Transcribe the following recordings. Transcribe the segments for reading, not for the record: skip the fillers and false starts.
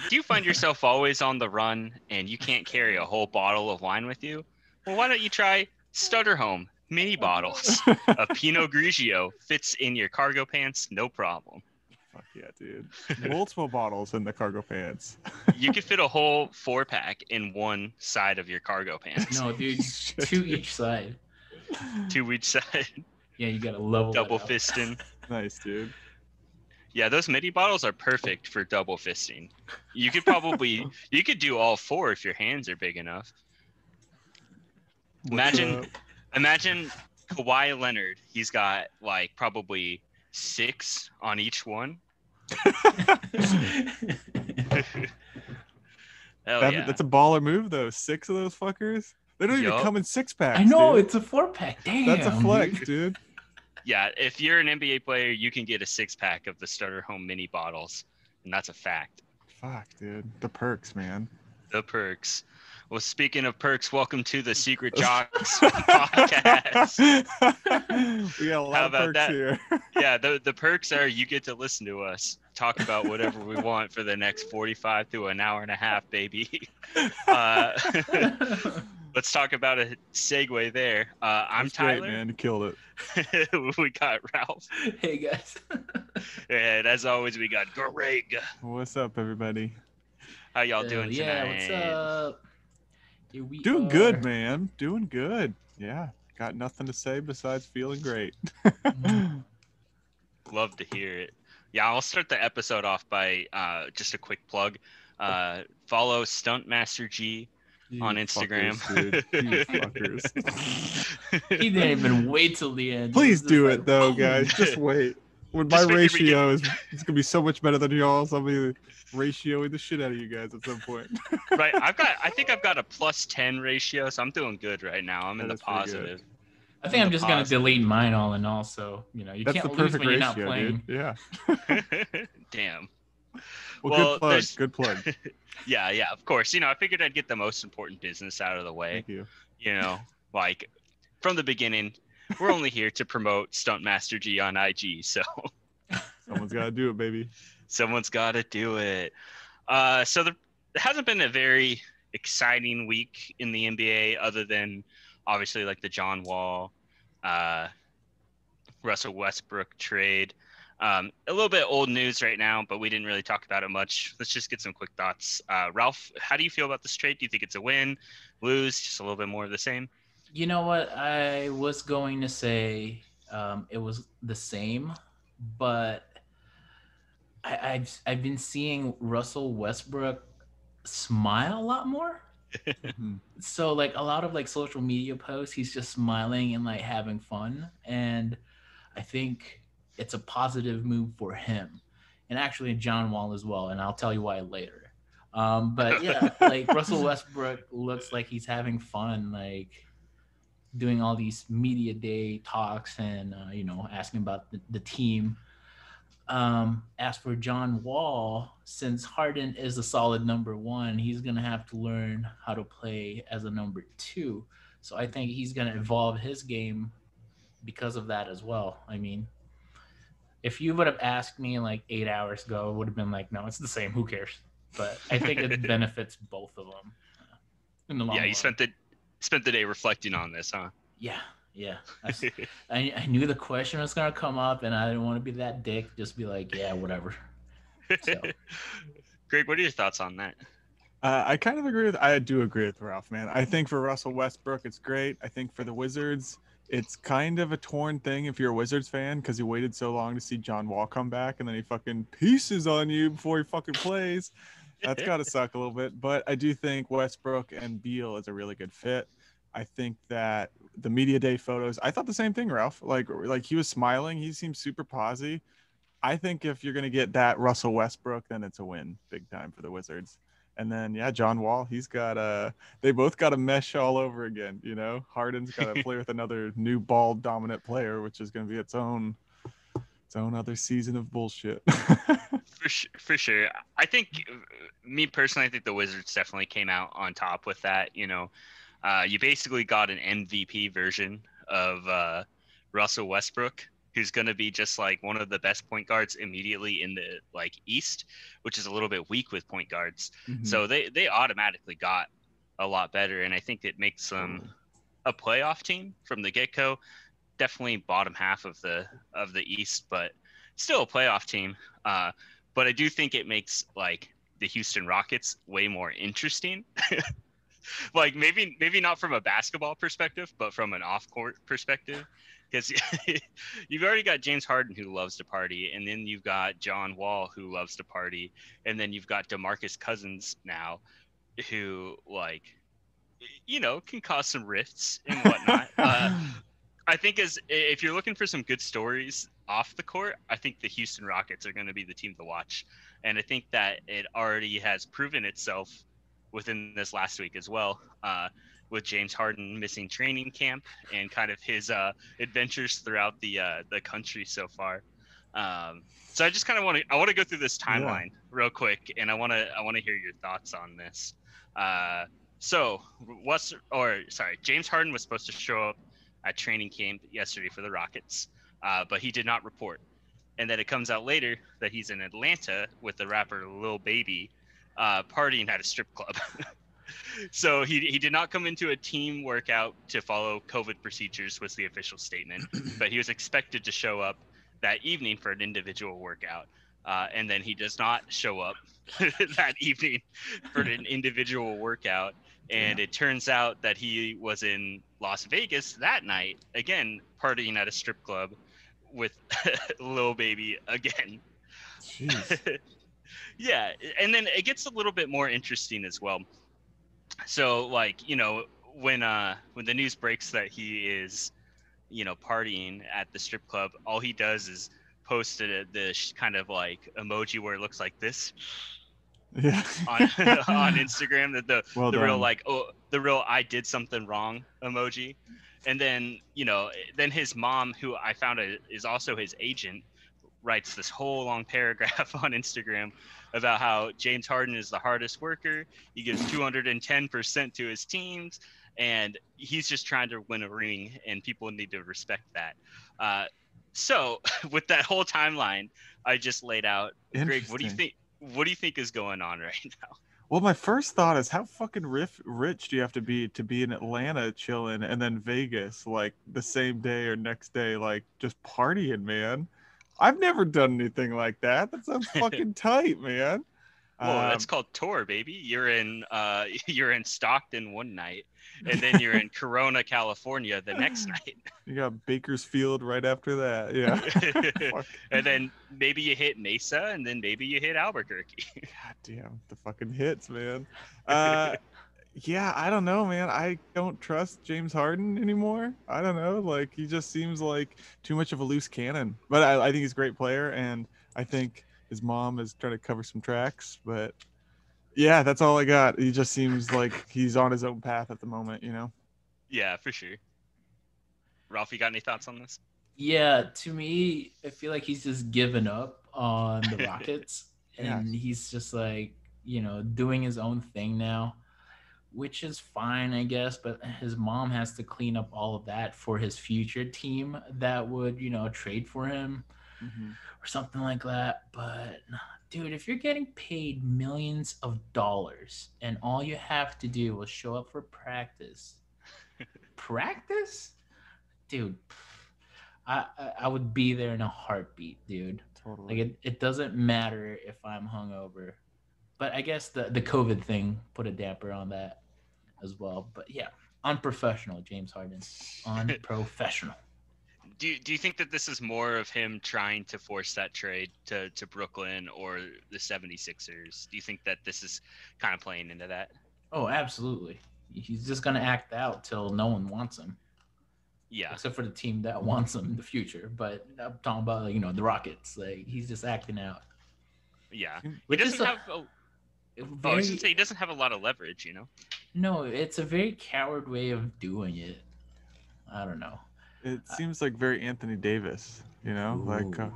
Do you find yourself always on the run and you can't carry a whole bottle of wine with you? Well, why don't you try Stutterhome mini bottles? A Pinot Grigio fits in your cargo pants, no problem. Fuck yeah, dude. Multiple bottles in the cargo pants. You could fit a whole 4-pack in one side of your cargo pants. No, dude, Shit. 2 each side. 2 each side, Yeah, you gotta level double that out. fisting. Nice, dude. Yeah, those mini bottles are perfect for double fisting. You could do all 4 if your hands are big enough. Imagine Kawhi Leonard. He's got like probably 6 on each one. Hell yeah. That's a baller move, though. 6 of those fuckers. They don't even Yup. come in 6-packs. I know, dude. it's a 4-pack. Damn. That's a flex, dude. Yeah, if you're an NBA player, you can get a 6-pack of the Stutterhome mini bottles, and that's a fact. Fuck, dude. The perks, man. The perks. Well, speaking of perks, welcome to the Secret Jocks podcast. We got a lot How of about perks that? here. Yeah, the perks are you get to listen to us talk about whatever we want for the next 45 to an hour and a half, baby. Let's talk about a segue there. I'm That's great, Tyler. man. You killed it. We got Ralph. Hey, guys. And as always, we got Greg. What's up, everybody? How y'all doing yeah, tonight? what's up? Here we Doing are. good, man. Doing good. Yeah. Got nothing to say besides feeling great. Love to hear it. Yeah, I'll start the episode off by just a quick plug. Follow Stuntmaster G on Instagram. Fuckers, dude. You fuckers. He didn't even wait till the end. Please He was do just it, like, though, boom. guys. Just wait. When my Just figured we ratio is, it's gonna be so much better than y'all's. I'll be ratioing the shit out of you guys at some point. Right, I think I've got a +10 ratio, so I'm doing good right now. I'm in the That's pretty good. positive. I think I'm just gonna Pause. delete mine all in all. So you know, you That's can't the lose perfect when you're not ratio, playing. dude. Yeah. Damn. Well, Well, good plug. there's- Good plug. Yeah, of course. You know, I figured I'd get the most important business out of the way. Thank you. You know, like from the beginning, we're only here to promote Stuntmaster G on IG, so Someone's got to do it, baby. someone's got to do it. So there hasn't been a very exciting week in the NBA other than obviously like the John Wall, Russell Westbrook trade. A little bit old news right now, but we didn't really talk about it much. Let's just get some quick thoughts. Ralph, how do you feel about this trade? Do you think it's a win, lose, just a little bit more of the same? You know what? I was going to say it was the same, but I've been seeing Russell Westbrook smile a lot more. Mhm. So like a lot of like social media posts, he's just smiling and like having fun, and I think it's a positive move for him, and actually John Wall as well, and I'll tell you why later. But yeah, like Russell Westbrook looks like he's having fun, like doing all these media day talks and you know, asking about the team. As for John Wall, since Harden is a solid number 1, he's gonna have to learn how to play as a number 2. So I think he's gonna evolve his game because of that as well. I mean, if you would have asked me like 8 hours ago, it would have been like, no, it's the same. Who cares? But I think it benefits both of them in the long Yeah, run. you spent the day reflecting on this, huh? Yeah. I knew the question was gonna come up, and I didn't want to be that dick. Just be like, yeah, whatever. So. Greg, what are your thoughts on that? I kind of agree with. I do agree with Ralph, man. I think for Russell Westbrook, it's great. I think for the Wizards, it's kind of a torn thing if you're a Wizards fan because you waited so long to see John Wall come back and then he fucking pieces on you before he fucking plays. That's got to suck a little bit. But I do think Westbrook and Beal is a really good fit. I think that the media day photos, I thought the same thing, Ralph. Like he was smiling. He seemed super posy. I think if you're going to get that Russell Westbrook, then it's a win big time for the Wizards. And then, yeah, John Wall, he's got they both got to mesh all over again. You know, Harden's got to play with another new ball dominant player, which is going to be its own other season of bullshit. For sure. I think, me personally, I think the Wizards definitely came out on top with that. You know, you basically got an MVP version of Russell Westbrook. who's going to be just like one of the best point guards immediately in the like East, which is a little bit weak with point guards. Mhm. So they automatically got a lot better, and I think it makes them a playoff team from the get-go. Definitely bottom half of the East, but still a playoff team. But I do think it makes like the Houston Rockets way more interesting. Like maybe not from a basketball perspective, but from an off-court perspective, because you've already got James Harden who loves to party, and then you've got John Wall who loves to party, and then you've got DeMarcus Cousins now, who like, you know, can cause some rifts and whatnot. I think if you're looking for some good stories off the court, I think the Houston Rockets are going to be the team to watch, and I think that it already has proven itself within this last week as well, with James Harden missing training camp and kind of his adventures throughout the country so far. So I just kind of want to go through this timeline real quick, and I want to hear your thoughts on this. James Harden was supposed to show up at training camp yesterday for the Rockets, but he did not report. And then it comes out later that he's in Atlanta with the rapper Lil Baby, partying at a strip club. So he did not come into a team workout to follow COVID procedures, was the official statement, but he was expected to show up that evening for an individual workout. And then he does not show up that evening for an individual workout. And it turns out that he was in Las Vegas that night, again, partying at a strip club with Lil Baby again. Jeez. Yeah, and then it gets a little bit more interesting as well. So, like, you know, when the news breaks that he is, you know, partying at the strip club, all he does is post the kind of like emoji where it looks like this. Yeah. on Instagram, that the real done. like, oh, the real I did something wrong emoji. And then, you know, then his mom, who I found is also his agent, writes this whole long paragraph on Instagram about how James Harden is the hardest worker. He gives 210% to his teams, and he's just trying to win a ring, and people need to respect that. So with that whole timeline I just laid out, Greg, what do you think? What do you think is going on right now? Well, my first thought is how fucking rich do you have to be in Atlanta chilling and then Vegas like the same day or next day, like just partying, man. I've never done anything like that. That sounds fucking tight, man. Well, that's called tour, baby. You're in Stockton one night, and then you're in Corona, California the next night. You got Bakersfield right after that. Yeah. And then maybe you hit Mesa, and then maybe you hit Albuquerque. God damn, the fucking hits, man. Yeah, I don't know, man. I don't trust James Harden anymore. I don't know. Like, he just seems like too much of a loose cannon. But I think he's a great player, and I think his mom is trying to cover some tracks. But yeah, that's all I got. He just seems like he's on his own path at the moment, you know? Yeah, for sure. Ralph, you got any thoughts on this? Yeah, to me, I feel like he's just given up on the Rockets, and he's just like, you know, doing his own thing now, which is fine, I guess. But his mom has to clean up all of that for his future team that would, you know, trade for him or something like that. But dude, if you're getting paid millions of dollars and all you have to do is show up for practice, dude, I would be there in a heartbeat, dude. Totally. Like it doesn't matter if I'm hungover. But I guess the COVID thing put a damper on that as well. But yeah, unprofessional, James Harden. Unprofessional. Do you think that this is more of him trying to force that trade to Brooklyn or the 76ers? Do you think that this is kind of playing into that? Oh, absolutely. He's just going to act out till no one wants him. Yeah. Except for the team that wants him in the future. But I'm talking about, like, you know, the Rockets. Like, he's just acting out. Yeah. He doesn't have I was gonna say he doesn't have a lot of leverage, you know? No, it's a very coward way of doing it. I don't know. It seems like very Anthony Davis, you know, like a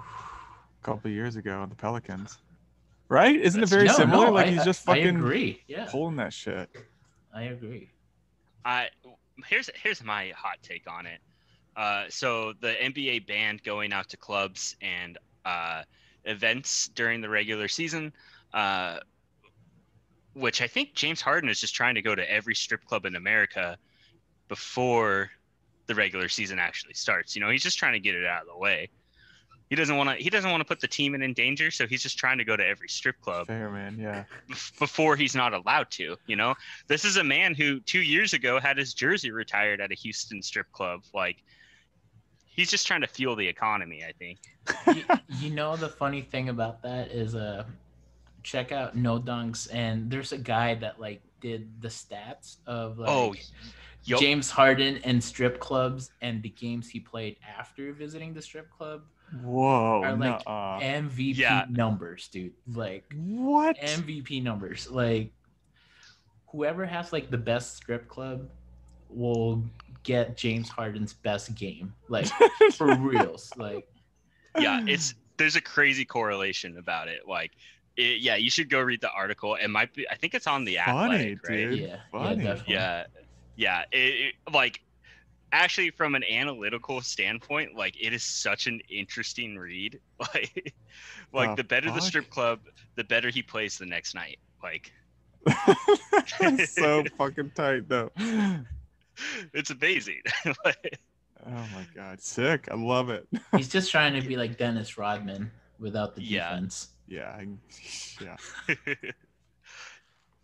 couple of years ago on the Pelicans. Right? Isn't it very similar? Like he's just fucking I agree. Yeah. pulling that shit. I agree. Here's my hot take on it. So the NBA banned going out to clubs and events during the regular season, uh, which I think James Harden is just trying to go to every strip club in America before the regular season actually starts. He's just trying to get it out of the way. He doesn't want to put the team in danger, so he's just trying to go to every strip club Fair, man. Yeah. before he's not allowed to. This is a man who 2 years ago had his jersey retired at a Houston strip club. Like, he's just trying to fuel the economy, I think. The funny thing about that is check out No Dunks, and there's a guy that like did the stats of like Yep. James Harden and strip clubs and the games he played after visiting the strip club Whoa. are like nuh-uh. MVP numbers, dude. Like What? MVP numbers. Like whoever has like the best strip club will get James Harden's best game. Like for reals. Like Yeah, there's a crazy correlation about it. Like, you should go read the article. It might be. I think it's on the Funny, Athletic, right? dude. yeah, Funny. definitely. Yeah. Like, actually, from an analytical standpoint, like, it is such an interesting read. Like the better the strip club, the better he plays the next night. Like, so fucking tight though. it's amazing. Oh my god, sick! I love it. He's just trying to be like Dennis Rodman without the defense. Yeah.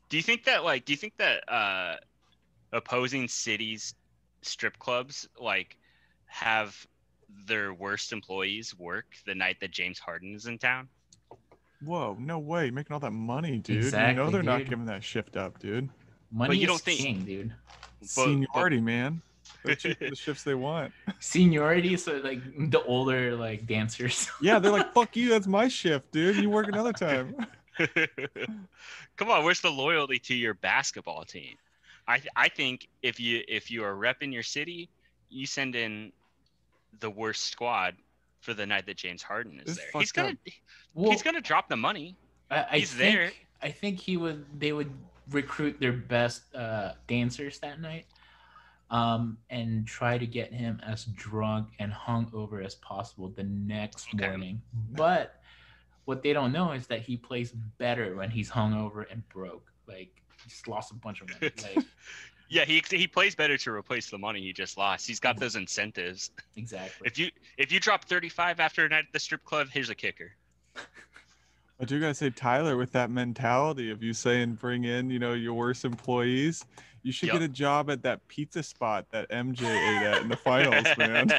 Do you think that opposing cities strip clubs like have their worst employees work the night that James Harden is in town? Whoa, no way! You're making all that money, dude. Exactly, They're not dude. giving that shift up, dude. Money you is don't think- king, dude. Seniority, man. They're choosing the shifts they want. Seniority, so like the older like dancers. Yeah, they're like, "Fuck you, that's my shift, dude. You work another time." Come on, where's the loyalty to your basketball team? I think if you are repping your city, you send in the worst squad for the night that James Harden is It's there. fucked He's gonna drop the money. He's there. I think they would recruit their best dancers that night, and try to get him as drunk and hungover as possible the next morning. But what they don't know is that he plays better when he's hungover and broke. Like, he just lost a bunch of money. Like, Yeah, he plays better to replace the money he just lost. He's got those incentives. exactly. If you drop 35 after a night at the strip club, here's a kicker. I do gotta say, Tyler, with that mentality of you saying bring in, your worst employees, you should get a job at that pizza spot that MJ ate at in the finals, man.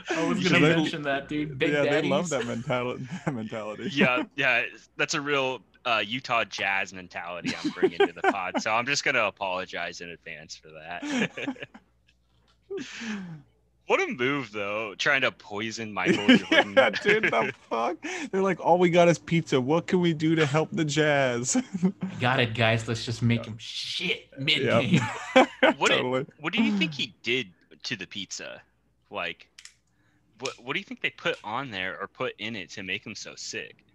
I was You gonna should- mention that, dude. Big they love Daddies. that mentality. Yeah, that's a real Utah Jazz mentality I'm bringing to the pod. So I'm just gonna apologize in advance for that. What a move, though, trying to poison Michael Jordan. Yeah, dude, the fuck? They're like, all we got is pizza. What can we do to help the Jazz? Got it, guys. Let's just make him shit mid-game. Totally. What do you think he did to the pizza? Like, what do you think they put on there or put in it to make him so sick?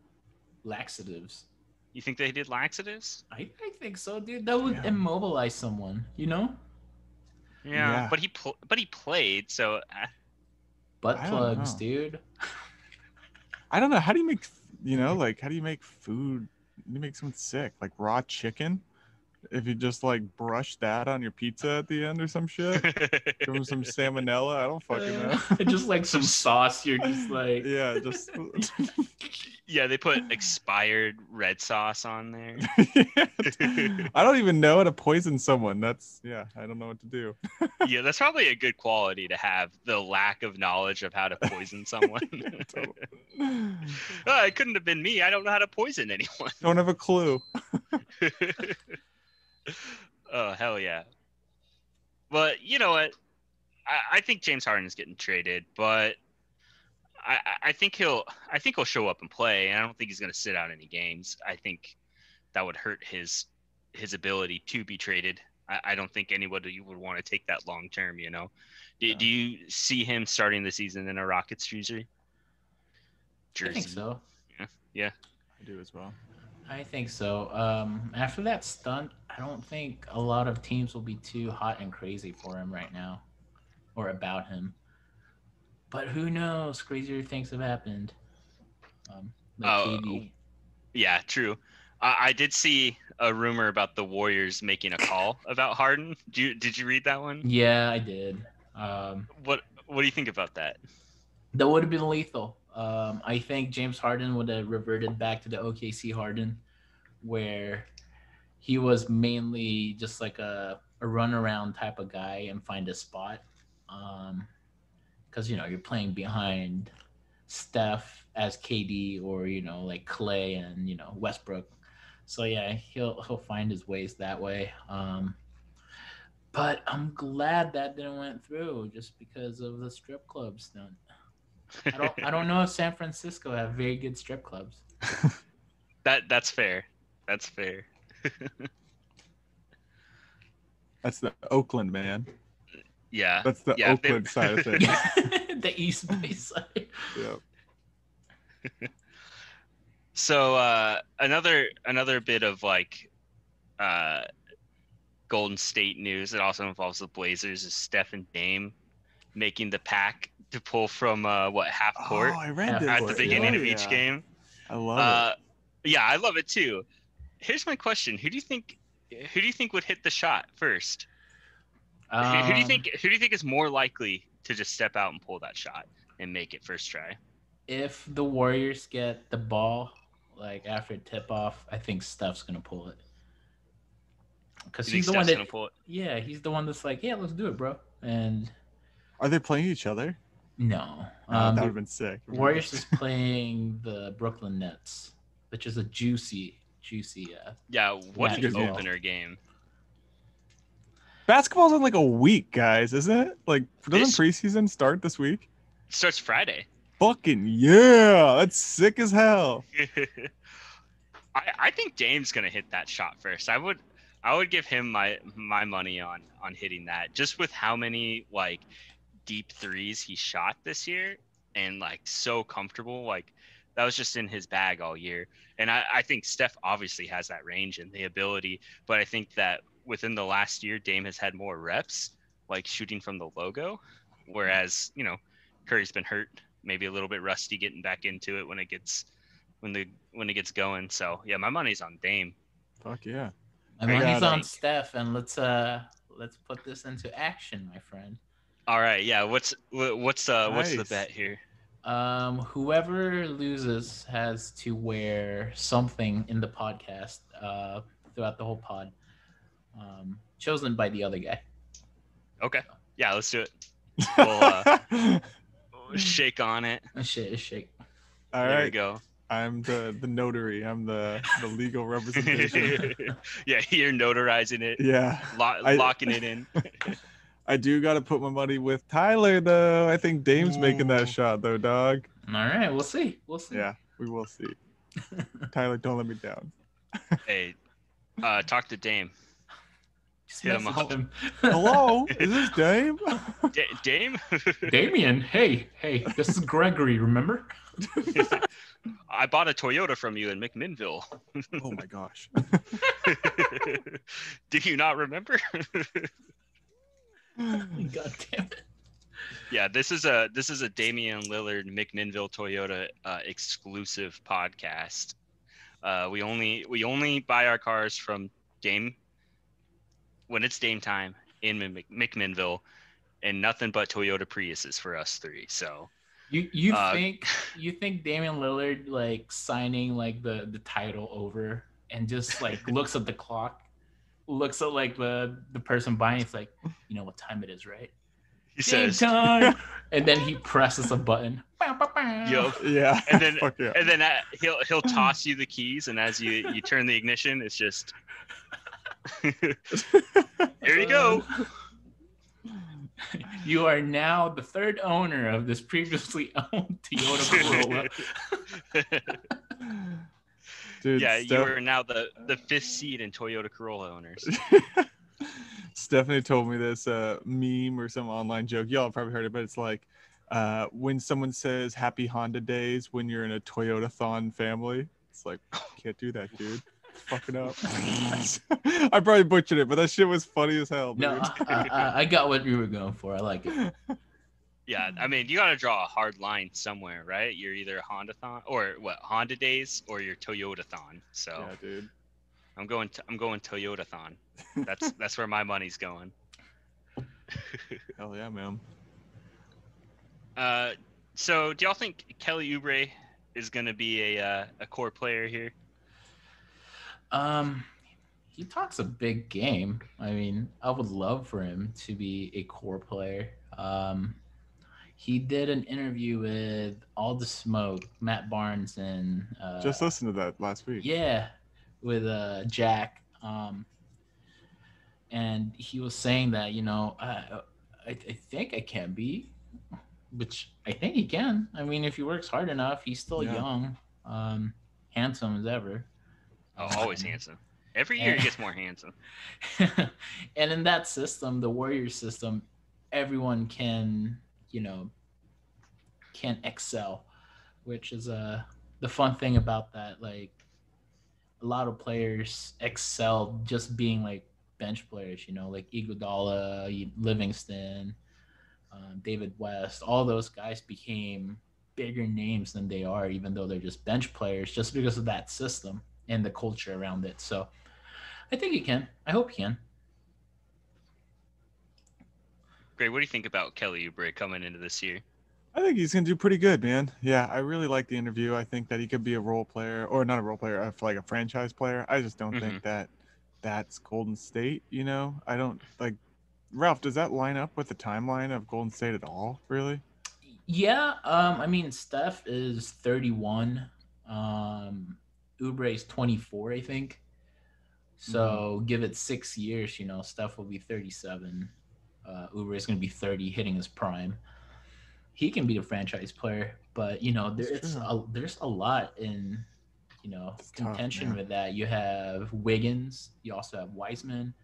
Laxatives. You think they did laxatives? I think so, dude. That would immobilize someone, Yeah. But he played, so Butt I don't plugs, know. dude. I don't know. How do you make, how do you make food? You make someone sick, like raw chicken? If you just like brush that on your pizza at the end or some shit, give them some salmonella. I don't fucking know. Just like some sauce. You're just like, Yeah, just yeah, they put expired red sauce on there. I don't even know how to poison someone. I don't know what to do. Yeah, that's probably a good quality to have, the lack of knowledge of how to poison someone. Oh, it couldn't have been me. I don't know how to poison anyone. Don't have a clue. Oh, hell yeah. But you know what? I think James Harden is getting traded, but I think he'll show up and play, and I don't think he's going to sit out any games. I think that would hurt his ability to be traded. I don't think anybody would want to take that long term, Do you see him starting the season in a Rockets jersey? I think so. Yeah. I do as well. I think so. After that stunt, I don't think a lot of teams will be too hot and crazy for him right now, or about him. But who knows? Crazier things have happened. Like Oh, KD. yeah, true. I did see a rumor about the Warriors making a call about Harden. Did you read that one? Yeah, I did. What do you think about that? That would have been lethal. I think James Harden would have reverted back to the OKC Harden, where he was mainly just like a runaround type of guy and find a spot. Because you're playing behind Steph as KD or like Clay and Westbrook. So yeah, he'll find his ways that way. But I'm glad that didn't went through just because of the strip club stunt. I don't know if San Francisco have very good strip clubs. That's fair. That's fair. That's the Oakland, man. Yeah. That's the Oakland side of things. The East Bay side. Yep. So another bit of like Golden State news that also involves the Blazers is Steph and Dame making the pack to pull from half court I read this at the beginning of each yeah. game. I love it. Yeah, I love it too. Here's my question: Who do you think would hit the shot first? Who do you think is more likely to just step out and pull that shot and make it first try? If the Warriors get the ball like after tip off, I think Steph's gonna pull it. Because he's the one that pull it? Yeah, he's the one that's like, yeah, let's do it, bro. And are they playing each other? No. That would have been sick. Warriors is playing the Brooklyn Nets, which is a juicy. What an opener game. Basketball's in like a week, guys, isn't it? Like, doesn't preseason start this week? It starts Friday. Fucking yeah, that's sick as hell. I think Dame's gonna hit that shot first. I would give him my money on hitting that, just with how many like deep threes he shot this year and like so comfortable. Like that was just in his bag all year. And I think Steph obviously has that range and the ability, but I think that within the last year, Dame has had more reps, like shooting from the logo, whereas Curry's been hurt, maybe a little bit rusty getting back into it when it gets going. So yeah, my money's on Dame. Fuck yeah. My money's on Steph, and let's put this into action, my friend. All right, yeah. What's the bet here? Whoever loses has to wear something in the podcast throughout the whole pod. Chosen by the other guy. Okay. Yeah, let's do it. We'll shake on it. Shake. All there right. we go. I'm the notary. I'm the legal representation. Yeah, you're notarizing it. Yeah. Locking it in. I do got to put my money with Tyler, though. I think Dame's making that shot, though, dog. All right, we'll see. Yeah, we will see. Tyler, don't let me down. Hey, talk to Dame. Hit him up. Hello, is this Dame? Dame? Damien, hey, this is Gregory, remember? I bought a Toyota from you in McMinnville. Oh my gosh. Do you not remember? God damn it. Yeah, this is a Damian Lillard McMinnville Toyota exclusive podcast. We only buy our cars from Dame when it's Dame time in McMinnville, and nothing but Toyota Priuses for us three. So you think Damian Lillard like signing like the title over and just like looks at the clock, looks at like the person buying, it's like, you know what time it is, right? He says time, and then he presses a button. Yo, yeah, and then yeah. and then he'll toss you the keys, and as you turn the ignition, it's just here you go. You are now the third owner of this previously owned Toyota Corolla. Dude, yeah, you are now the fifth seed in Toyota Corolla owners. Stephanie told me this meme or some online joke. Y'all have probably heard it, but it's like when someone says happy Honda days when you're in a Toyota-thon family. It's like, can't do that, dude. Fucking up. I probably butchered it, but that shit was funny as hell, dude. No, I got what you were going for. I like it. Yeah, I mean, you got to draw a hard line somewhere, right? You're either a Honda-thon or what, Honda Days or your Toyota-thon. So Yeah, dude. I'm going Toyota-thon. That's where my money's going. Hell yeah, man. So do y'all think Kelly Oubre is going to be a core player here? He talks a big game. I mean, I would love for him to be a core player. He did an interview with All the Smoke, Matt Barnes, and Just listened to that last week. yeah, with Jack. And he was saying that I think I can be, which I think he can. I mean, if he works hard enough, he's still Yeah. young, handsome as ever. Oh, always handsome. Every year he gets more handsome. And in that system, the Warriors system, everyone can excel, which is the fun thing about that. Like, a lot of players excel just being like bench players, like Iguodala, Livingston, David West. All those guys became bigger names than they are, even though they're just bench players, just because of that system and the culture around it. So I think he can. I hope he can. Great. What do you think about Kelly Oubre coming into this year? I think he's gonna do pretty good, man. Yeah, I really like the interview. I think that he could be a role player, or not a role player, like a franchise player. I just don't think that that's Golden State. I don't like. Ralph, does that line up with the timeline of Golden State at all? Really? Yeah. I mean, Steph is 31. Oubre is 24, I think. So give it 6 years. Steph will be 37. Oubre is going to be 30, hitting his prime. He can be a franchise player, but there's a lot in contention tough, with that. You have Wiggins, you also have Wiseman,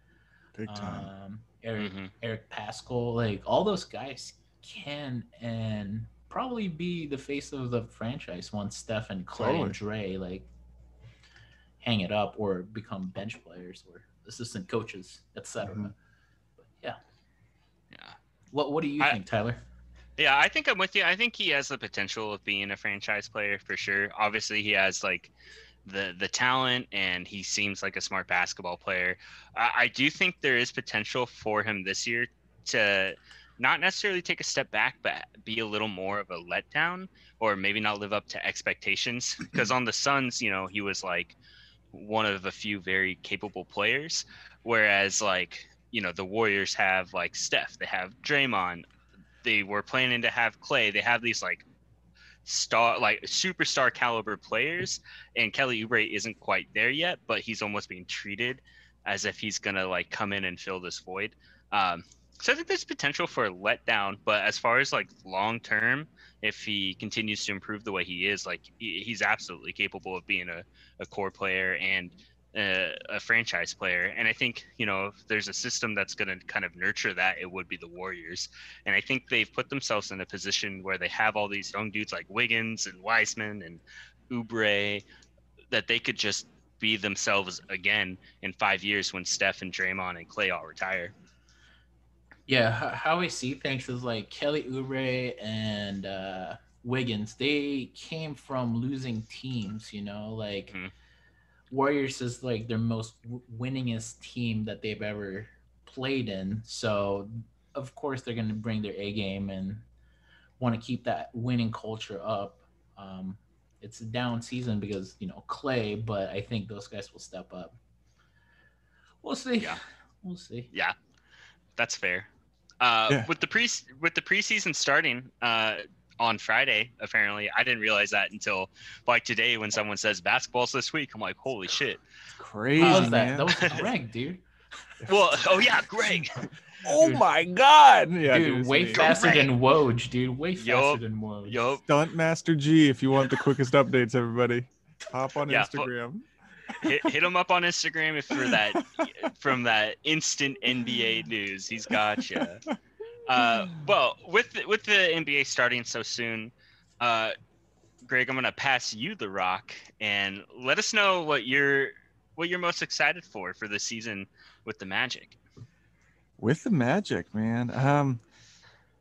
Big time. Eric Pascal. Like, all those guys can and probably be the face of the franchise once Steph and Clay and Dre like hang it up or become bench players or assistant coaches, etc. But yeah. What do you think, Tyler? Yeah, I think I'm with you. I think he has the potential of being a franchise player for sure. Obviously, he has like the talent, and he seems like a smart basketball player. I do think there is potential for him this year to not necessarily take a step back, but be a little more of a letdown, or maybe not live up to expectations. Because on the Suns, he was like one of a few very capable players, whereas like the Warriors have like Steph, they have Draymond. They were planning to have Clay. They have these like superstar caliber players, and Kelly Oubre isn't quite there yet, but he's almost being treated as if he's gonna like come in and fill this void. So I think there's potential for a letdown, but as far as like long term, if he continues to improve the way he is, like he's absolutely capable of being a core player and a franchise player. And I think if there's a system that's going to kind of nurture that, it would be the Warriors. And I think they've put themselves in a position where they have all these young dudes like Wiggins and Wiseman and Oubre that they could just be themselves again in 5 years when Steph and Draymond and Clay all retire. Yeah, how I see things is like Kelly Oubre and Wiggins, they came from losing teams, like Warriors is like their most winningest team that they've ever played in. So, of course, they're going to bring their A game and want to keep that winning culture up. It's a down season because, Clay, but I think those guys will step up. We'll see. Yeah. We'll see. Yeah, that's fair. With the preseason starting on Friday, apparently, I didn't realize that until like today when someone says basketball's this week. I'm like, holy shit! It's crazy, That man. was Greg, dude. Well, oh yeah, Greg. Oh my God! Yeah, dude, way faster than Woj, dude. Way faster than Woj. Yup. Stunt Master G, if you want the quickest updates, everybody, hop on Instagram. Hit him up on Instagram if for that from that instant NBA news. He's got you. Well, with the NBA starting so soon, Greg, I'm gonna pass you the rock and let us know what you're most excited for the season with the Magic. With the Magic, man.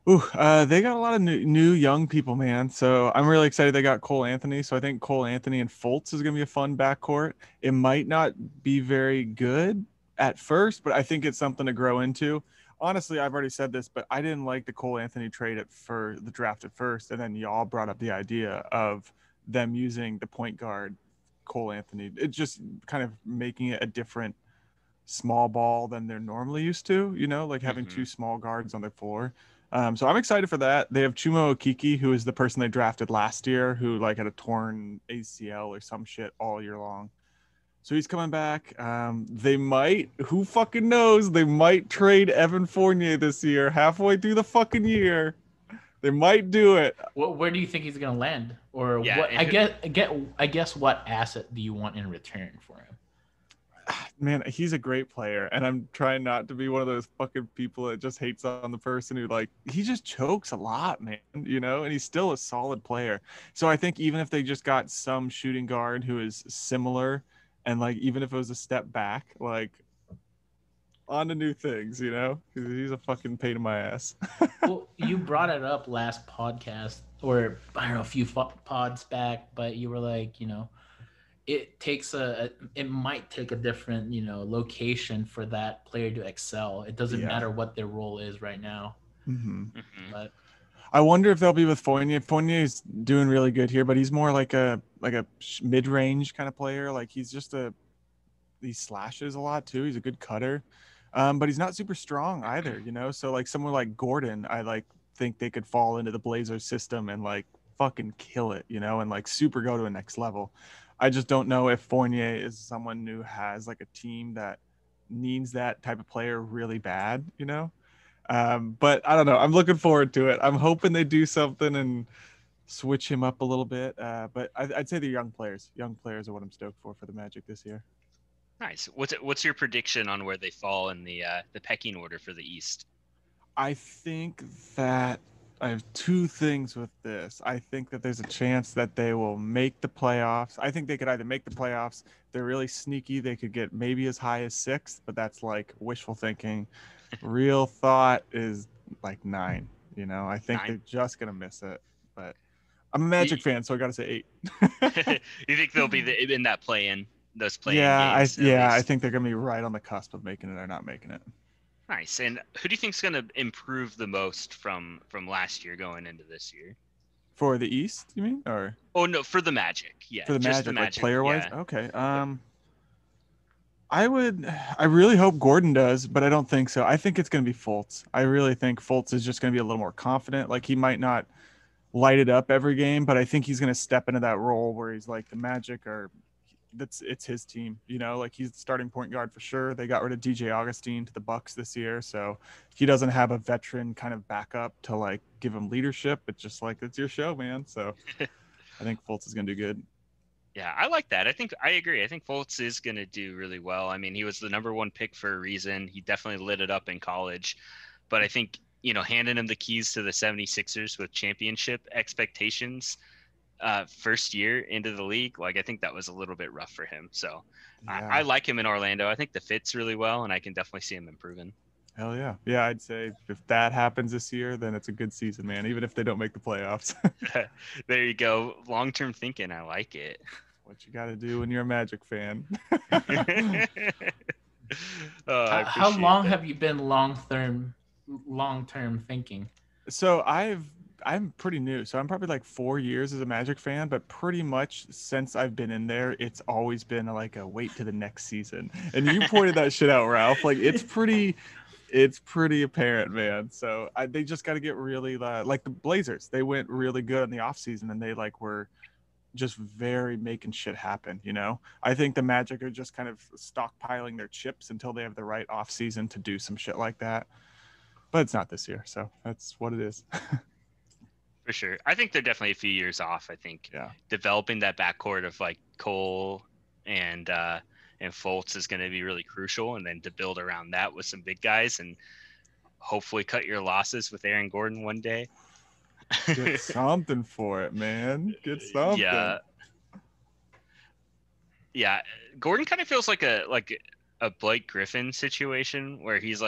Ooh, they got a lot of new young people, man. So I'm really excited they got Cole Anthony. So I think Cole Anthony and Fultz is gonna be a fun backcourt. It might not be very good at first, but I think it's something to grow into. Honestly, I've already said this, but I didn't like the Cole Anthony trade for the draft at first, and then y'all brought up the idea of them using the point guard Cole Anthony. It just kind of making it a different small ball than they're normally used to, like having two small guards on the floor. So I'm excited for that. They have Chumo Okiki, who is the person they drafted last year, who like had a torn ACL or some shit all year long. So he's coming back. They might, who fucking knows? They might trade Evan Fournier this year, halfway through the fucking year. They might do it. Where do you think he's gonna land? Or Yeah, what? I guess what asset do you want in return for him? Man, he's a great player, and I'm trying not to be one of those fucking people that just hates on the person who he just chokes a lot, man, and he's still a solid player. So I think even if they just got some shooting guard who is similar, and even if it was a step back, on to new things, because he's a fucking pain in my ass. Well, you brought it up last podcast, or I don't know, a few pods back, but you were like, it takes it might take a different, location for that player to excel. It doesn't matter what their role is right now. But I wonder if they'll be with Fournier. Fournier is doing really good here, but he's more like a mid-range kind of player. He slashes a lot too. He's a good cutter, but he's not super strong either. So someone like Gordon, I think they could fall into the Blazers system and fucking kill it, and super go to a next level. I just don't know if Fournier is someone who has a team that needs that type of player really bad, but I don't know. I'm looking forward to it. I'm hoping they do something and switch him up a little bit. But I'd say the young players. Young players are what I'm stoked for the Magic this year. Nice. What's your prediction on where they fall in the pecking order for the East? I think that I have two things with this. I think that there's a chance that they will make the playoffs. I think they could either make the playoffs. They're really sneaky. They could get maybe as high as 6th, but that's wishful thinking. Real thought is 9. I think 9? they're just gonna miss it. But I'm a Magic fan, so I gotta say 8. You think they'll be in that play-in? Those play-in games? I think they're gonna be right on the cusp of making it or not making it. Nice. And who do you think is going to improve the most from last year going into this year? For the East, you mean? Or oh no, for the Magic. Yeah, for the just Magic, player-wise. Yeah. Okay. I really hope Gordon does, but I don't think so. I think it's going to be Fultz. I really think Fultz is just going to be a little more confident. He might not light it up every game, but I think he's going to step into that role where he's the Magic it's his team, he's the starting point guard for sure. They got rid of DJ Augustine to the Bucks this year, so he doesn't have a veteran kind of backup to give him leadership. It's just it's your show, man. So I think Fultz is gonna do good. Yeah, I like that. I agree. I think Fultz is gonna do really well. I mean, he was the number 1 pick for a reason. He definitely lit it up in college, but I think handing him the keys to the 76ers with championship expectations first year into the league, I think that was a little bit rough for him. So yeah. I like him in Orlando. I think the fit's really well, and I can definitely see him improving. Hell yeah. Yeah, I'd say if that happens this year, then it's a good season, man, even if they don't make the playoffs. There you go. Long-term thinking. I like it. What you got to do when you're a Magic fan. How long have you been long-term thinking? So I'm pretty new, so I'm probably 4 years as a Magic fan, but pretty much since I've been in there, it's always been a wait to the next season. And you pointed that shit out, Ralph. It's pretty apparent, man. So they just got to get really the Blazers. They went really good in the offseason, and they were just very making shit happen. I think the Magic are just kind of stockpiling their chips until they have the right offseason to do some shit like that. But it's not this year, so that's what it is. For sure. I think they're definitely a few years off. I think developing that backcourt of Cole and Fultz is going to be really crucial, and then to build around that with some big guys and hopefully cut your losses with Aaron Gordon one day. Get something for it, man. Get something. Yeah. Gordon kind of feels like a Blake Griffin situation where he's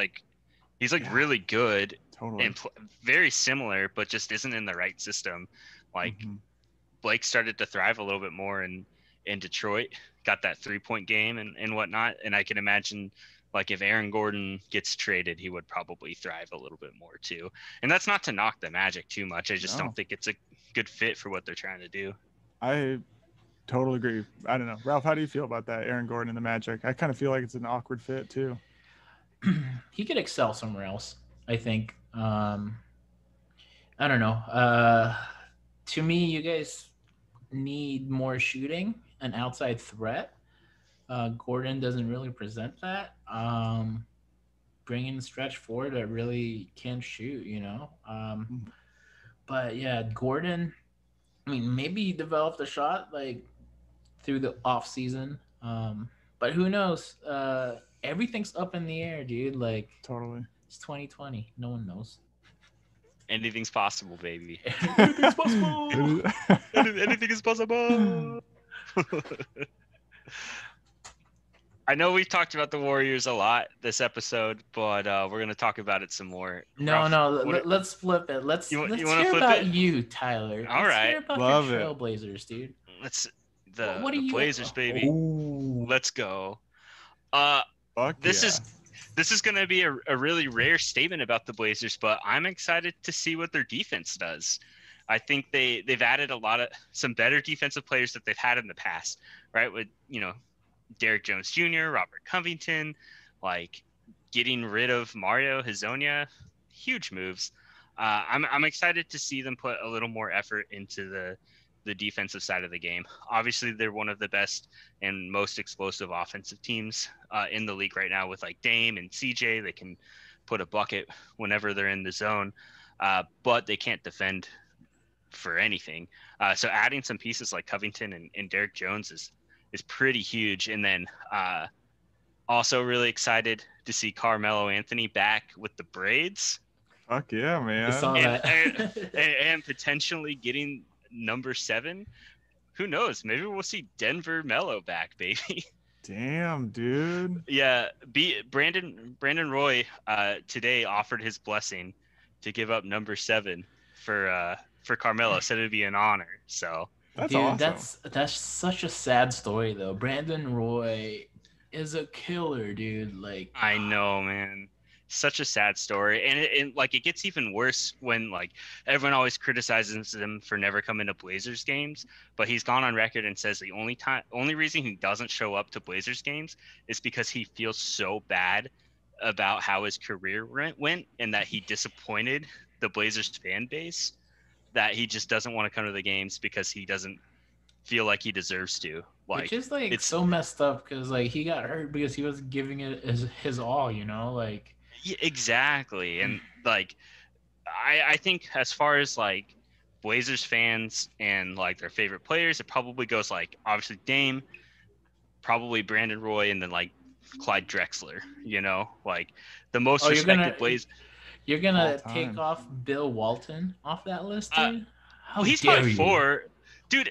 really good Totally. and very similar, but just isn't in the right system. Like Blake started to thrive a little bit more in Detroit, got that 3-point game and whatnot. And I can imagine like if Aaron Gordon gets traded, he would probably thrive a little bit more too. And that's not to knock the Magic too much. I just don't think it's a good fit for what they're trying to do. I totally agree. I don't know. Ralph, how do you feel about that? Aaron Gordon and the Magic? I kind of feel like it's an awkward fit too. He could excel somewhere else, I think. I don't know. To me, you guys need more shooting, an outside threat. Gordon doesn't really present that. Bringing the stretch forward that really can shoot, you know. But yeah, Gordon, I mean, maybe he developed a shot like through the off season. But who knows? Everything's up in the air, dude. Like Totally. it's 2020. No one knows. Anything's possible, baby. Anything's possible. Anything is possible. I know we've talked about the Warriors a lot this episode, but we're gonna talk about it some more. No, let's flip it. Let's you wanna hear flip about it? you, Tyler. All Let's right. hear about Love your it. Trailblazers, dude. What are you Blazers, baby. Ooh. Let's go. Fuck This yeah. This is going to be a really rare statement about the Blazers, but I'm excited to see what their defense does. I think they've added some better defensive players that they've had in the past, right? With, Derrick Jones Jr., Robert Covington, like getting rid of Mario Hezonja, huge moves. I'm excited to see them put a little more effort into the defensive side of the game. Obviously, they're one of the best and most explosive offensive teams in the league right now with like Dame and CJ. They can put a bucket whenever they're in the zone, but they can't defend for anything. So adding some pieces like Covington and Derrick Jones is pretty huge. And then also really excited to see Carmelo Anthony back with the braids. Fuck yeah, man. And potentially getting number 7. Who knows? Maybe we'll see Denver Melo back, baby. Damn, dude. Yeah, Brandon Roy today offered his blessing to give up number 7 for Carmelo. Said it'd be an honor. So that's dude, awesome. that's such a sad story though. Brandon Roy is a killer, dude. Like I know, man. Such a sad story, and it gets even worse when like everyone always criticizes him for never coming to Blazers games, but he's gone on record and says the only reason he doesn't show up to Blazers games is because he feels so bad about how his career went and that he disappointed the Blazers fan base that he just doesn't want to come to the games because he doesn't feel like he deserves to. Like, which is like it's so messed up because like he got hurt because he was giving it his all, like. Yeah, exactly. And like I think as far as like Blazers fans and like their favorite players, it probably goes like obviously Dame, probably Brandon Roy, and then like Clyde Drexler, like the most respected Blazers. You're gonna take off Bill Walton off that list, dude? Well, he's probably 4. Dude,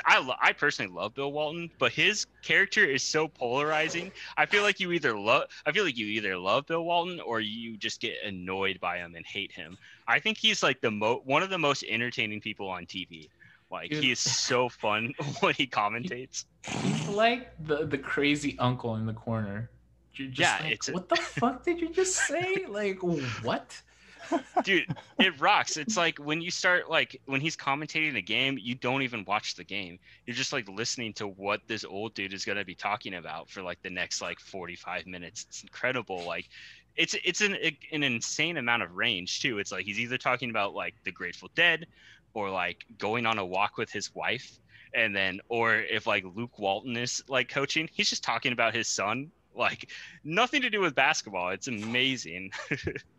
I personally love Bill Walton, but his character is so polarizing. I feel like you either love Bill Walton or you just get annoyed by him and hate him. I think he's like one of the most entertaining people on TV. Like, dude, he is so fun when he commentates. He's like the crazy uncle in the corner. You're just what the fuck did you just say? Like, what? Dude, it rocks. It's like when you start when he's commentating a game, you don't even watch the game. You're just like listening to what this old dude is gonna be talking about for like the next 45 minutes. It's incredible. Like it's an insane amount of range too. It's like he's either talking about like the Grateful Dead or like going on a walk with his wife, and then or if like Luke Walton is like coaching, he's just talking about his son. Like nothing to do with basketball. It's amazing.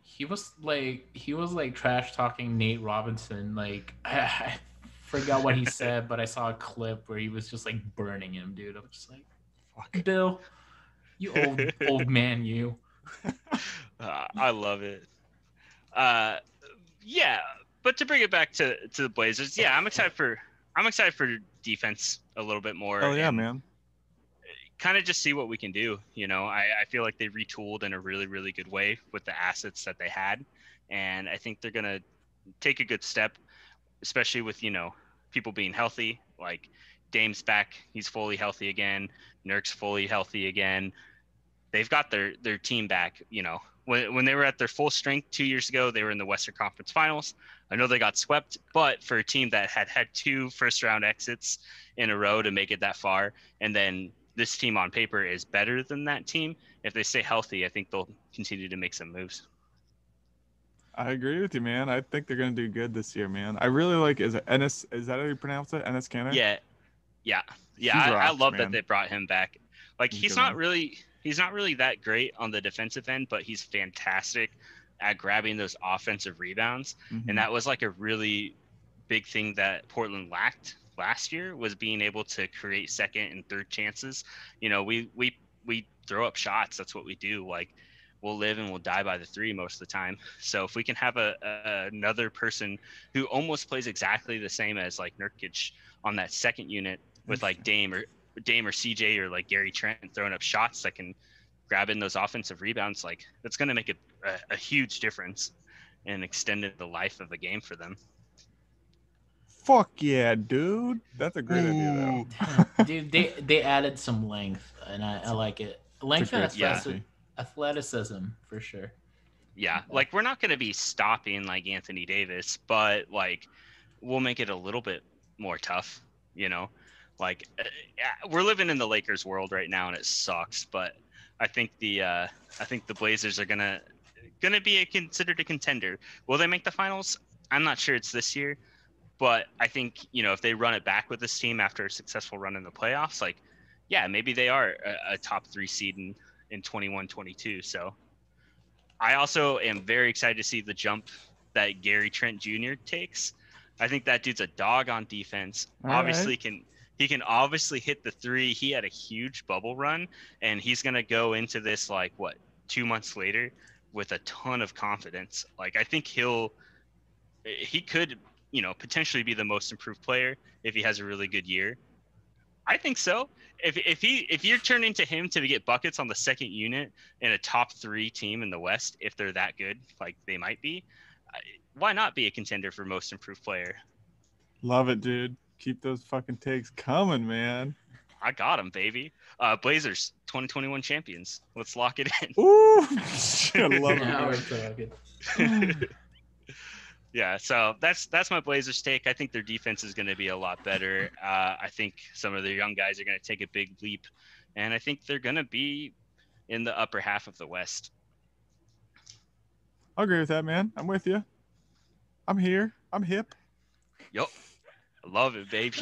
He was like trash talking Nate Robinson. Like I forgot what he said, but I saw a clip where he was just like burning him, dude. I'm just like, fuck, Bill, you old man, you. I love it. Yeah, but to bring it back to the Blazers, yeah, I'm excited for defense a little bit more. Oh yeah, man. kind of just see what we can do. I feel like they retooled in a really, really good way with the assets that they had. And I think they're going to take a good step, especially with, people being healthy. Like Dame's back. He's fully healthy again. Nurk's fully healthy again. They've got their team back. When they were at their full strength 2 years ago, they were in the Western Conference Finals. I know they got swept, but for a team that had 2 first-round exits in a row to make it that far, and then this team on paper is better than that team, if they stay healthy, I think they'll continue to make some moves. I agree with you, man. I think they're gonna do good this year, man. I really like is that how you pronounce it? Enes Kanter? Yeah. He I rocks, love man. that they brought him back. Like He's he's good, not man. really that great on the defensive end, but he's fantastic at grabbing those offensive rebounds. Mhm. And that was like a really big thing that Portland lacked last year, was being able to create second and third chances. We throw up shots. That's what we do. Like we'll live and we'll die by the 3 most of the time. So if we can have another person who almost plays exactly the same as like Nurkic on that second unit with like Dame or CJ or like Gary Trent throwing up shots that can grab in those offensive rebounds, like that's going to make a huge difference and extended the life of the game for them. Fuck yeah, dude. That's a great idea, though. Dude, they added some length, and I like it. Length and athleticism for sure. Yeah, like we're not going to be stopping like Anthony Davis, but like we'll make it a little bit more tough, Like we're living in the Lakers world right now, and it sucks. But I think the Blazers are gonna be considered a contender. Will they make the finals? I'm not sure it's this year, but I think if they run it back with this team after a successful run in the playoffs, like yeah, maybe they are a top 3 seed in 21-22. So I also am very excited to see the jump that Gary Trent Jr. takes. I think that dude's a dog on defense. He can obviously hit the 3. He had a huge bubble run, and he's going to go into this, 2 months later with a ton of confidence. Like, I think he could, potentially be the most improved player if he has a really good year. I think so. If you're turning to him to get buckets on the second unit in a top 3 team in the West, if they're that good, like they might be, why not be a contender for most improved player? Love it, dude. Keep those fucking takes coming, man. I got him, baby. Blazers 2021 champions. Let's lock it in. Ooh, I love Now it. we're talking. Yeah, so that's my Blazers take. I think their defense is going to be a lot better. I think some of their young guys are going to take a big leap, and I think they're going to be in the upper half of the West. I'll agree with that, man. I'm with you. I'm here. I'm hip. Yup. I love it, baby.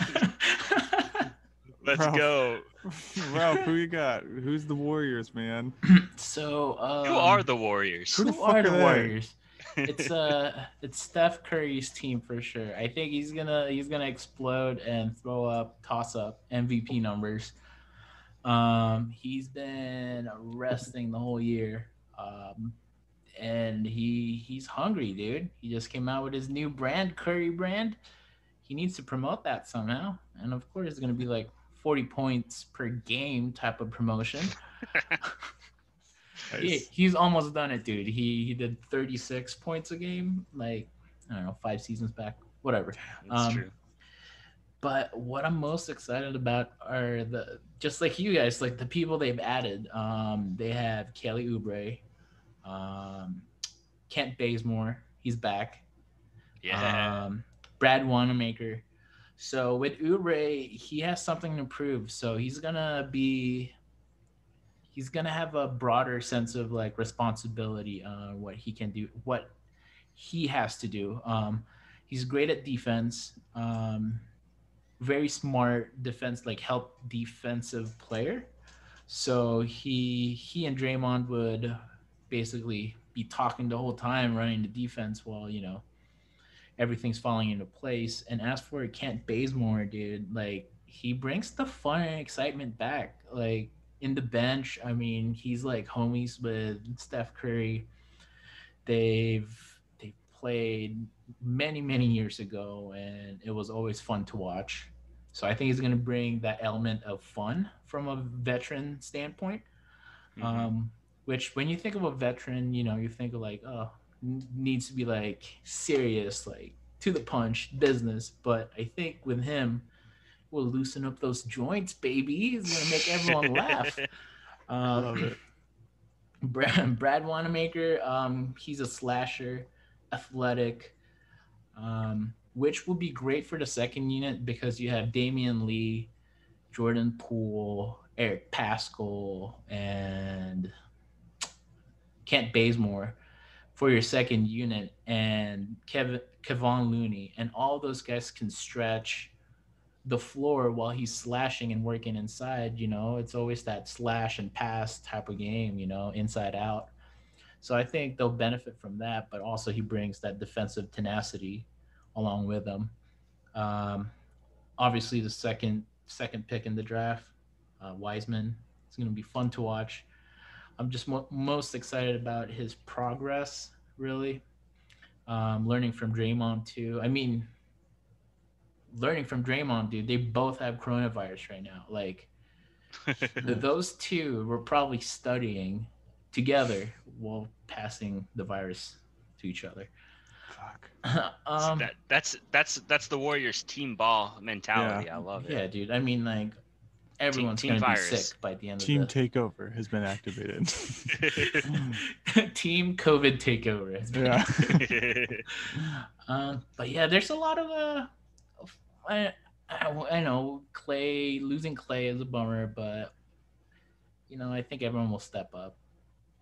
Let's Ralph. go. Ralph, who you got? Who's the Warriors, man? So Who are the Warriors? Who the who fuck are the are they? Warriors? It's Steph Curry's team for sure. I think he's gonna explode and toss up MVP numbers. He's been resting the whole year, and he's hungry, dude. He just came out with his new brand, Curry brand. He needs to promote that somehow, and of course, it's gonna be like 40 points per game type of promotion. Nice. He's almost done it, dude. He did 36 points a game, like I don't know, 5 seasons back, whatever. That's true. But what I'm most excited about are just like you guys, like the people they've added. They have Kelly Oubre, Kent Bazemore, he's back. Yeah. Brad Wanamaker. So with Oubre, he has something to prove. So he's gonna have a broader sense of like responsibility on what he can do, what he has to do. He's great at defense, very smart defense, like help defensive player. So he and Draymond would basically be talking the whole time, running the defense while everything's falling into place. And as for Kent Bazemore, dude, like he brings the fun and excitement back. Like in the bench, I mean, he's like homies with Steph Curry. They've played many years ago, and it was always fun to watch. So I think he's going to bring that element of fun from a veteran standpoint. Mhm. Which when you think of a veteran, you think of like, oh, needs to be like serious, like to the punch business. But I think with him, we'll loosen up those joints, baby. He's gonna make everyone laugh. Love it. Brad Wanamaker, he's a slasher, athletic, which will be great for the second unit because you have Damian Lee, Jordan Poole, Eric Pascal, and Kent Bazemore for your second unit, and Kevon Looney, and all those guys can stretch the floor while he's slashing and working inside. It's always that slash and pass type of game, inside out. So I think they'll benefit from that, but also he brings that defensive tenacity along with him. Um, Obviously, the second pick in the draft, Wiseman. It's going to be fun to watch. I'm just most excited about his progress, really. Learning from Draymond too. I mean, learning from Draymond, dude. They both have coronavirus right now. Like those two were probably studying together while passing the virus to each other. Fuck. That's the Warriors team ball mentality. Yeah. I love it. Yeah, dude. I mean, like everyone's Team gonna be virus. sick by the end Team of takeover has been activated. the team COVID takeover. Yeah. But yeah, there's a lot of I know Clay losing Clay is a bummer, but I think everyone will step up.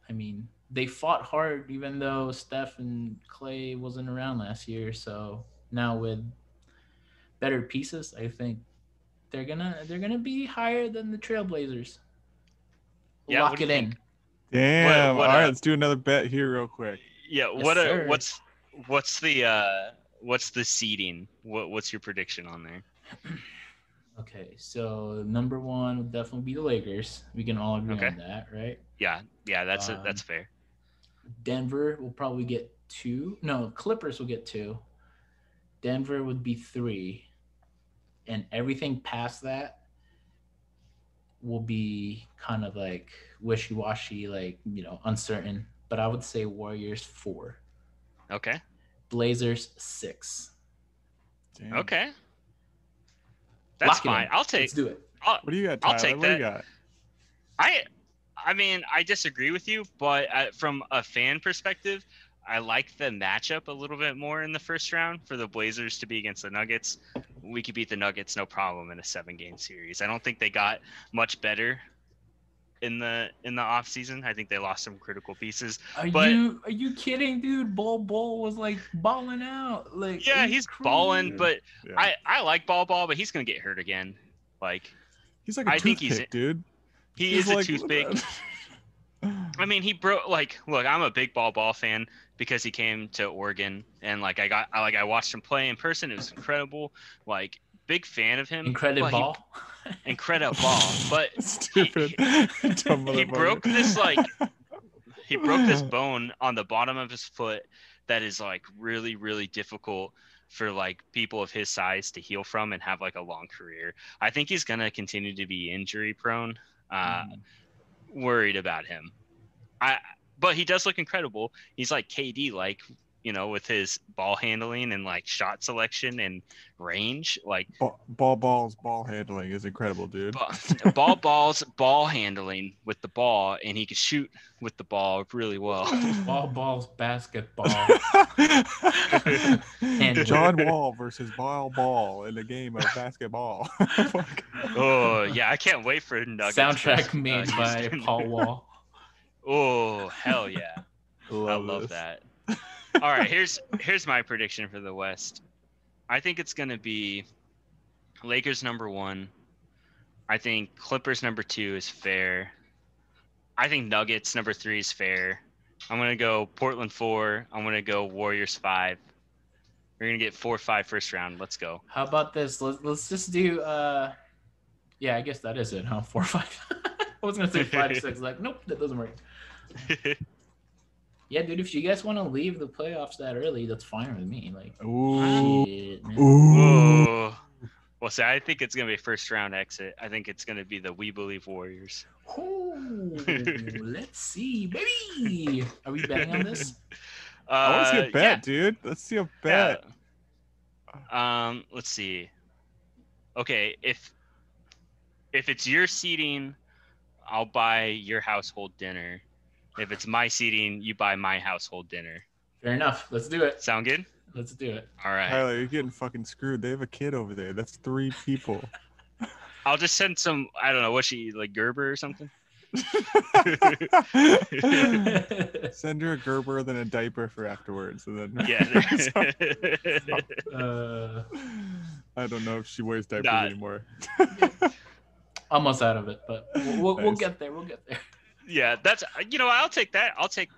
I mean, they fought hard even though Steph and Clay wasn't around last year. So now with better pieces, I think they're gonna be higher than the Trailblazers. Yeah, Lock what do it you in. think? Damn. What, All right, let's do another bet here real quick. Yeah. Yes, What sir. what's the seeding? What's your prediction on there? Okay, so number one would definitely be the Lakers. We can all agree Okay. on that, right? Yeah. That's fair. Denver will probably get 2. No, Clippers will get 2. Denver would be 3. And everything past that will be kind of like wishy-washy, like, uncertain. But I would say Warriors 4. Okay. Blazers 6. Damn. Okay. That's Lock it in. fine. I'll take. Let's do it. What do you got, Tyler? I'll take What do you that. got? I mean, I disagree with you, but from a fan perspective, I like the matchup a little bit more in the first round for the Blazers to be against the Nuggets. We could beat the Nuggets no problem in a 7-game series. I don't think they got much better in the offseason. I think they lost some critical pieces. Are But- you kidding, dude? Bol was like balling out. Like, Yeah, are you he's crazy? balling, but Yeah. I like Ball, but he's gonna get hurt again. Like He's like a I think toothpick, he's- dude. he He's is a like- toothpick. I mean, he broke look, I'm a big Ball fan because he came to Oregon and I watched him play in person. It was incredible. Like big fan of him. Incredible But ball. incredible ball. But Stupid. Dumb he motherfucker. broke this he broke this bone on the bottom of his foot that is like really, really difficult for like people of his size to heal from and have like a long career. I think he's gonna continue to be injury prone. Worried about him. But he does look incredible. He's like KD, like with his ball handling and like shot selection and range. Like ball handling is incredible, dude. ball handling with the ball, and he can shoot with the ball really well. Ball's basketball. And John Wall versus Ball in a game of basketball. Oh yeah, I can't wait for Nuggets. Soundtrack versus, made by Houston. Paul Wall. Oh hell yeah, I love this. that. All right, here's my prediction for the West. I think it's gonna be Lakers number 1. I think Clippers number 2 is fair. I think Nuggets number 3 is fair. I'm gonna go Portland 4. I'm gonna go Warriors 5. We're gonna get 4-5 first round. Let's go. How about this? Let's just do yeah, I guess that is it, huh? 4-5. I was gonna say 5-6. Like, nope, that doesn't work. Yeah, dude, if you guys want to leave the playoffs that early, that's fine with me. Like, Ooh. shit, man. Ooh. Oh, Well, see, I think it's gonna be a first round exit. I think it's gonna be the We Believe Warriors. Oh, let's see, baby. Are we betting on this? I want to see a bet, dude. Let's see a bet. Yeah. Let's see. Okay, if it's your seating, I'll buy your household dinner. If it's my seating, you buy my household dinner. Fair enough. Let's do it. Sound good? Let's do it. All right. Tyler, you're getting fucking screwed. They have a kid over there. That's 3 people. I'll just send some. I don't know what she like Gerber or something. Send her a Gerber, then a diaper for afterwards, and then Yeah. I don't know if she wears diapers anymore. Almost out of it, but we'll Nice. get there. We'll get there. Yeah, that's I'll take that. I'll take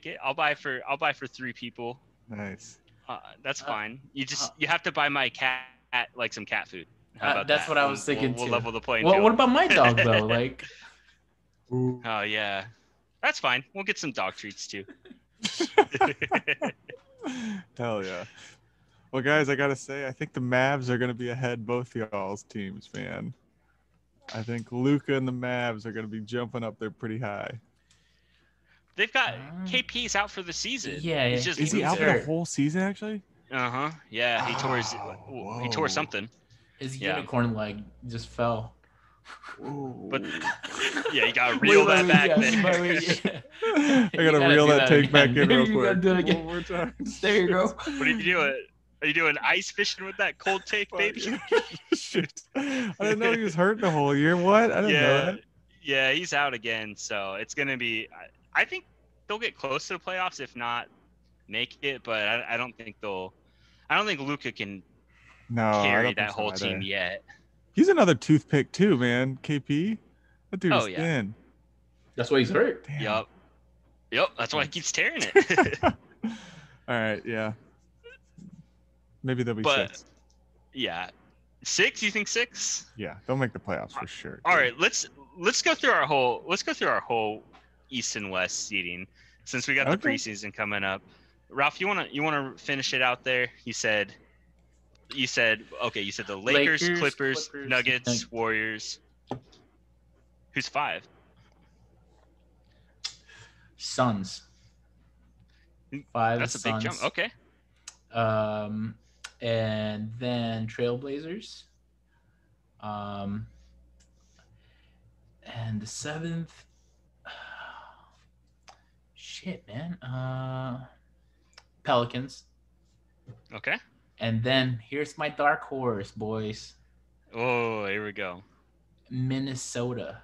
it. I'll buy for 3 people. Nice. That's fine. You have to buy my cat like some cat food. How about That's that? what I was thinking We'll too. level the playing What field. about my dog though? Like, Ooh. Oh yeah, that's fine. We'll get some dog treats too. Hell yeah. Well, guys, I gotta say, I think the Mavs are gonna be ahead both y'all's teams, man. I think Luka and the Mavs are gonna be jumping up there pretty high. They've got KP's out for the season. Yeah, He's just Is he out for Sure. the whole season, actually? Uh-huh. Yeah, he tore his Oh, he tore whoa. something. his Yeah. unicorn leg just fell. But yeah, you gotta reel that back there. I gotta reel that take back in real You quick. gotta do it again. One more time. There you go. What are you doing? Are you doing ice fishing with that cold take, baby? Shit. I didn't know he was hurt the whole year. What? I didn't know Yeah, that. yeah, he's out again. So it's gonna be. I think they'll get close to the playoffs, if not make it. But I don't think they'll. I don't think Luka can No, I carry don't that think so whole either. team yet. He's another toothpick too, man. KP. That dude Oh, is yeah. thin. That's why he's hurt. Damn. Yep. That's why he keeps tearing it. All right, yeah. Maybe they'll be But- 6. Yeah. 6? You think 6? Yeah, they'll make the playoffs for sure. All dude. right. Let's go through our whole East and West seeding since we got the Okay. preseason coming up. Ralph, you wanna finish it out there? You said okay. You said the Lakers, Lakers, Clippers, Clippers, Nuggets, Nuggets. Warriors. Who's 5? Suns. 5 That's a Suns. big jump. Okay. And then Trailblazers. And the 7th. Shit, man. Pelicans. Okay. And then here's my dark horse, boys. Oh, here we go. Minnesota.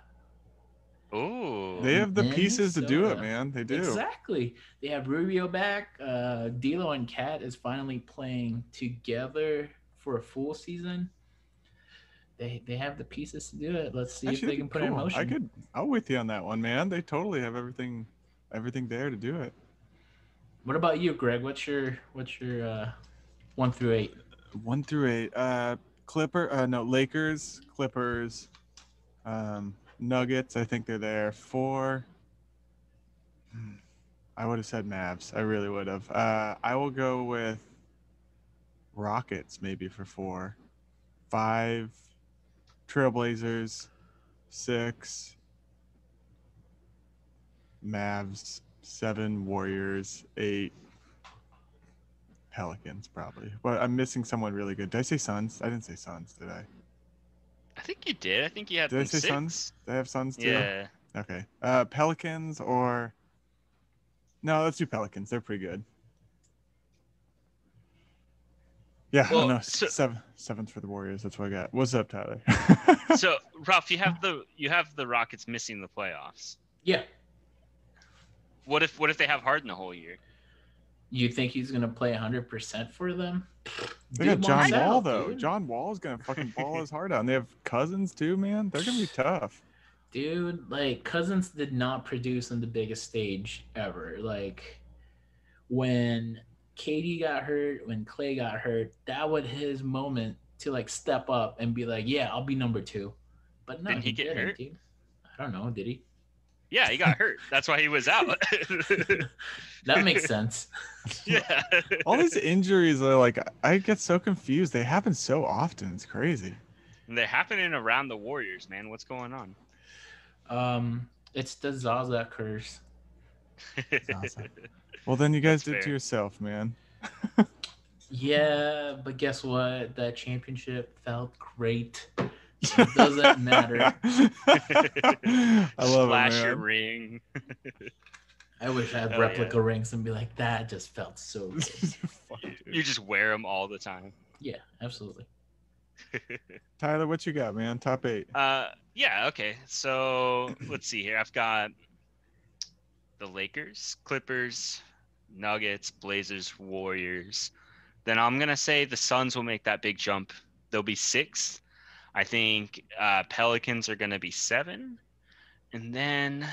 Oh. They have the pieces to do it, Minnesota. man. They do. Exactly. They have Rubio back. D'Lo and Cat is finally playing together for a full season. They have the pieces to do it. Let's see if they that'd can be put it in cool. motion. I'm with you on that one, man. They totally have everything there to do it. What about you, Greg? What's your 1 through 8? 1 through 8. Lakers, Clippers, Nuggets. I think they're there. 4. I would have said Mavs. I really would have. I will go with Rockets maybe for 4. 5, Trailblazers. 6, Mavs. 7, Warriors. 8, Pelicans probably. But I'm missing someone really good. Did I say Suns? I didn't say Suns, did I? I think you did. I think you had Did I them say 6. Suns? Did I have Suns too? Yeah. Okay. Pelicans or no? Let's do Pelicans. They're pretty good. Yeah, Well, no, so- 7th for the Warriors. That's what I got. What's up, Tyler? So, Ralph, you have the Rockets missing the playoffs. Yeah. What if they have Harden the whole year? You think he's gonna play 100% for them? They got Dude John wants Wall out, though. dude. John Wall's gonna fucking ball his heart out. And they have Cousins too, man. They're gonna be tough. Dude, like Cousins did not produce on the biggest stage ever. Like when KD got hurt, when Clay got hurt, that was his moment to like step up and be like, "Yeah, I'll be number 2." But no, Didn't he get didn't, hurt? dude. I don't know. Did he? Yeah, he got hurt. That's why he was out. That makes sense. Yeah. All these injuries are like, I get so confused. They happen so often. It's crazy. And they're happening around the Warriors, man. What's going on? It's the Zaza curse. Zaza. Well, then you guys That's did it to fair. yourself, man. Yeah, but guess what? That championship felt great. It doesn't matter. I love Flash it, your man. ring. I wish I had Hell replica rings and be like, that just felt so good. Fuck, dude. You just wear them all the time. Yeah, absolutely. Tyler, what you got, man? Top 8. Yeah, okay. So let's see here. I've got the Lakers, Clippers, Nuggets, Blazers, Warriors. Then I'm gonna say the Suns will make that big jump. They'll be 6th. I think Pelicans are gonna be 7, and then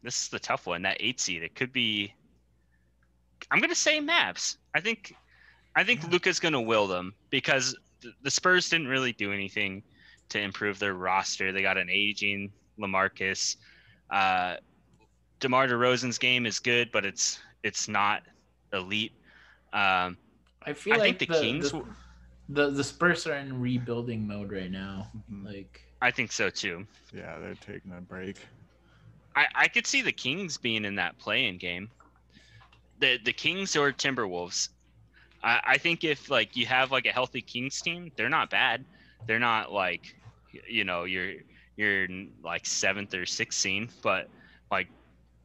this is the tough one. That 8 seed. It could be. I'm gonna say Mavs. I think Luka's gonna will them because the Spurs didn't really do anything to improve their roster. They got an aging LaMarcus. DeMar DeRozan's game is good, but it's not elite. I feel I like think the Kings. the Spurs are in rebuilding mode right now. Mhm. Like, I think so too. Yeah, they're taking a break. I could see the Kings being in that play-in game. The Kings or Timberwolves. I think if like you have like a healthy Kings team, they're not bad. They're not like, you know, you're like 7th or 6th seed, but like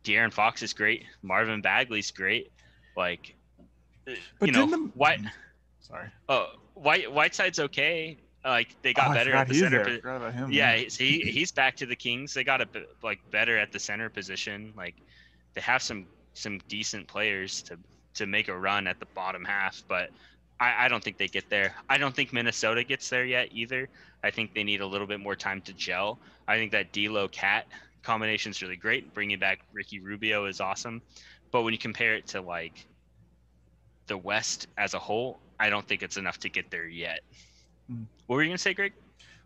De'Aaron Fox is great. Marvin Bagley's great. Like, But you know, didn't Sorry. Whiteside's okay. Like they Oh, got I better forgot at the he's center. there. I forgot about him. Yeah, man. he's back to the Kings. They got like better at the center position. Like they have some decent players to make a run at the bottom half, but I don't think they get there. I don't think Minnesota gets there yet either. I think they need a little bit more time to gel. I think that D'Lo Cat combination is really great. Bringing back Ricky Rubio is awesome, but when you compare it to like the West as a whole, I don't think it's enough to get there yet. What were you gonna say, Greg?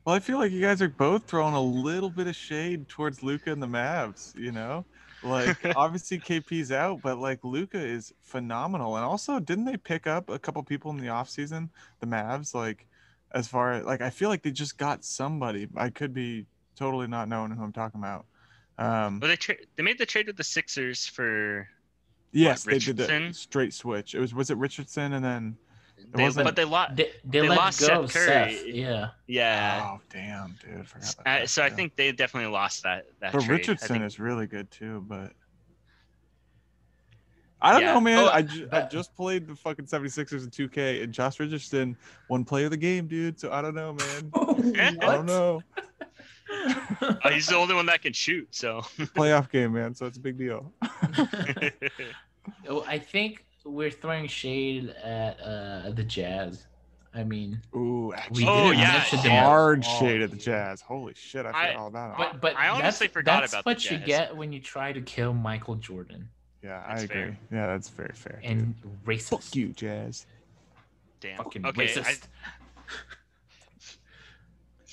Well, I feel like you guys are both throwing a little bit of shade towards Luka and the Mavs, you know? Like, obviously KP's out, but like Luka is phenomenal. And also, didn't they pick up a couple people in the offseason, the Mavs? Like, as far as, like, I feel like they just got somebody. I could be totally not knowing who I'm talking about. Well, they made the trade with the Sixers for Yes, they did Richardson? the straight switch. Was it Richardson and then they, wasn't- but they lost. they let lost go of Seth Curry. Seth. Yeah. Yeah. oh damn, dude, forgot about that. So I too. think they definitely lost that But trade. Richardson is really good too, but I don't Yeah. know, man. Oh, I but- just played the fucking 76ers in 2K, and Josh Richardson won play of the game, dude. So I don't know, man. I don't know. He's the only one that can shoot. So Playoff game, man. So it's a big deal. Oh, I think we're throwing shade at the Jazz. I mean, Ooh, actually, Oh, yeah, mention them hard at all. shade at the Jazz. Holy shit, I forgot I- all about it. But I honestly that's, forgot that's about the what you Jazz. get when you try to kill Michael Jordan Yeah, I That's agree. fair. Yeah, that's very fair. dude. and racist. Fuck you, Jazz. damn. Fucking Okay. racist.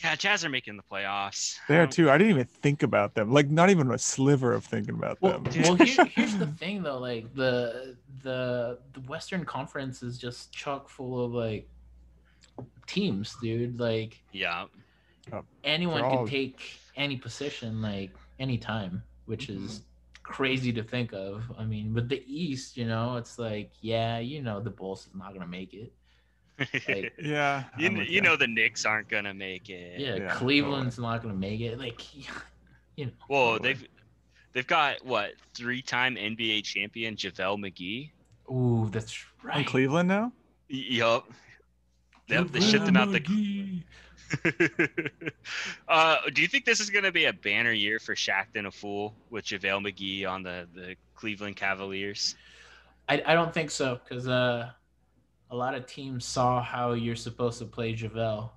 Yeah, Jazz are making the playoffs. There too. I didn't even think about them. Like, not even a sliver of thinking about Well, them. well here's the thing though, like the Western Conference is just chock full of like teams, dude. Like Yeah. anyone They're can all- take any position, like anytime, which is crazy to think of. I mean, with the East, you know, it's like, yeah, you know, the Bulls is not gonna make it. Like, Yeah. I'm with you know the Knicks aren't gonna make it. yeah, Yeah, Cleveland's not gonna make it. Like, you know, Well, Totally. they've got what 3-time NBA champion JaVale McGee. ooh, that's In right. Cleveland now? Yup. Yep, they shipped him out the. Do you think this is gonna be a banner year for Shaqtin' a Fool with JaVale McGee on the Cleveland Cavaliers? I don't think so, because a lot of teams saw how you're supposed to play JaVale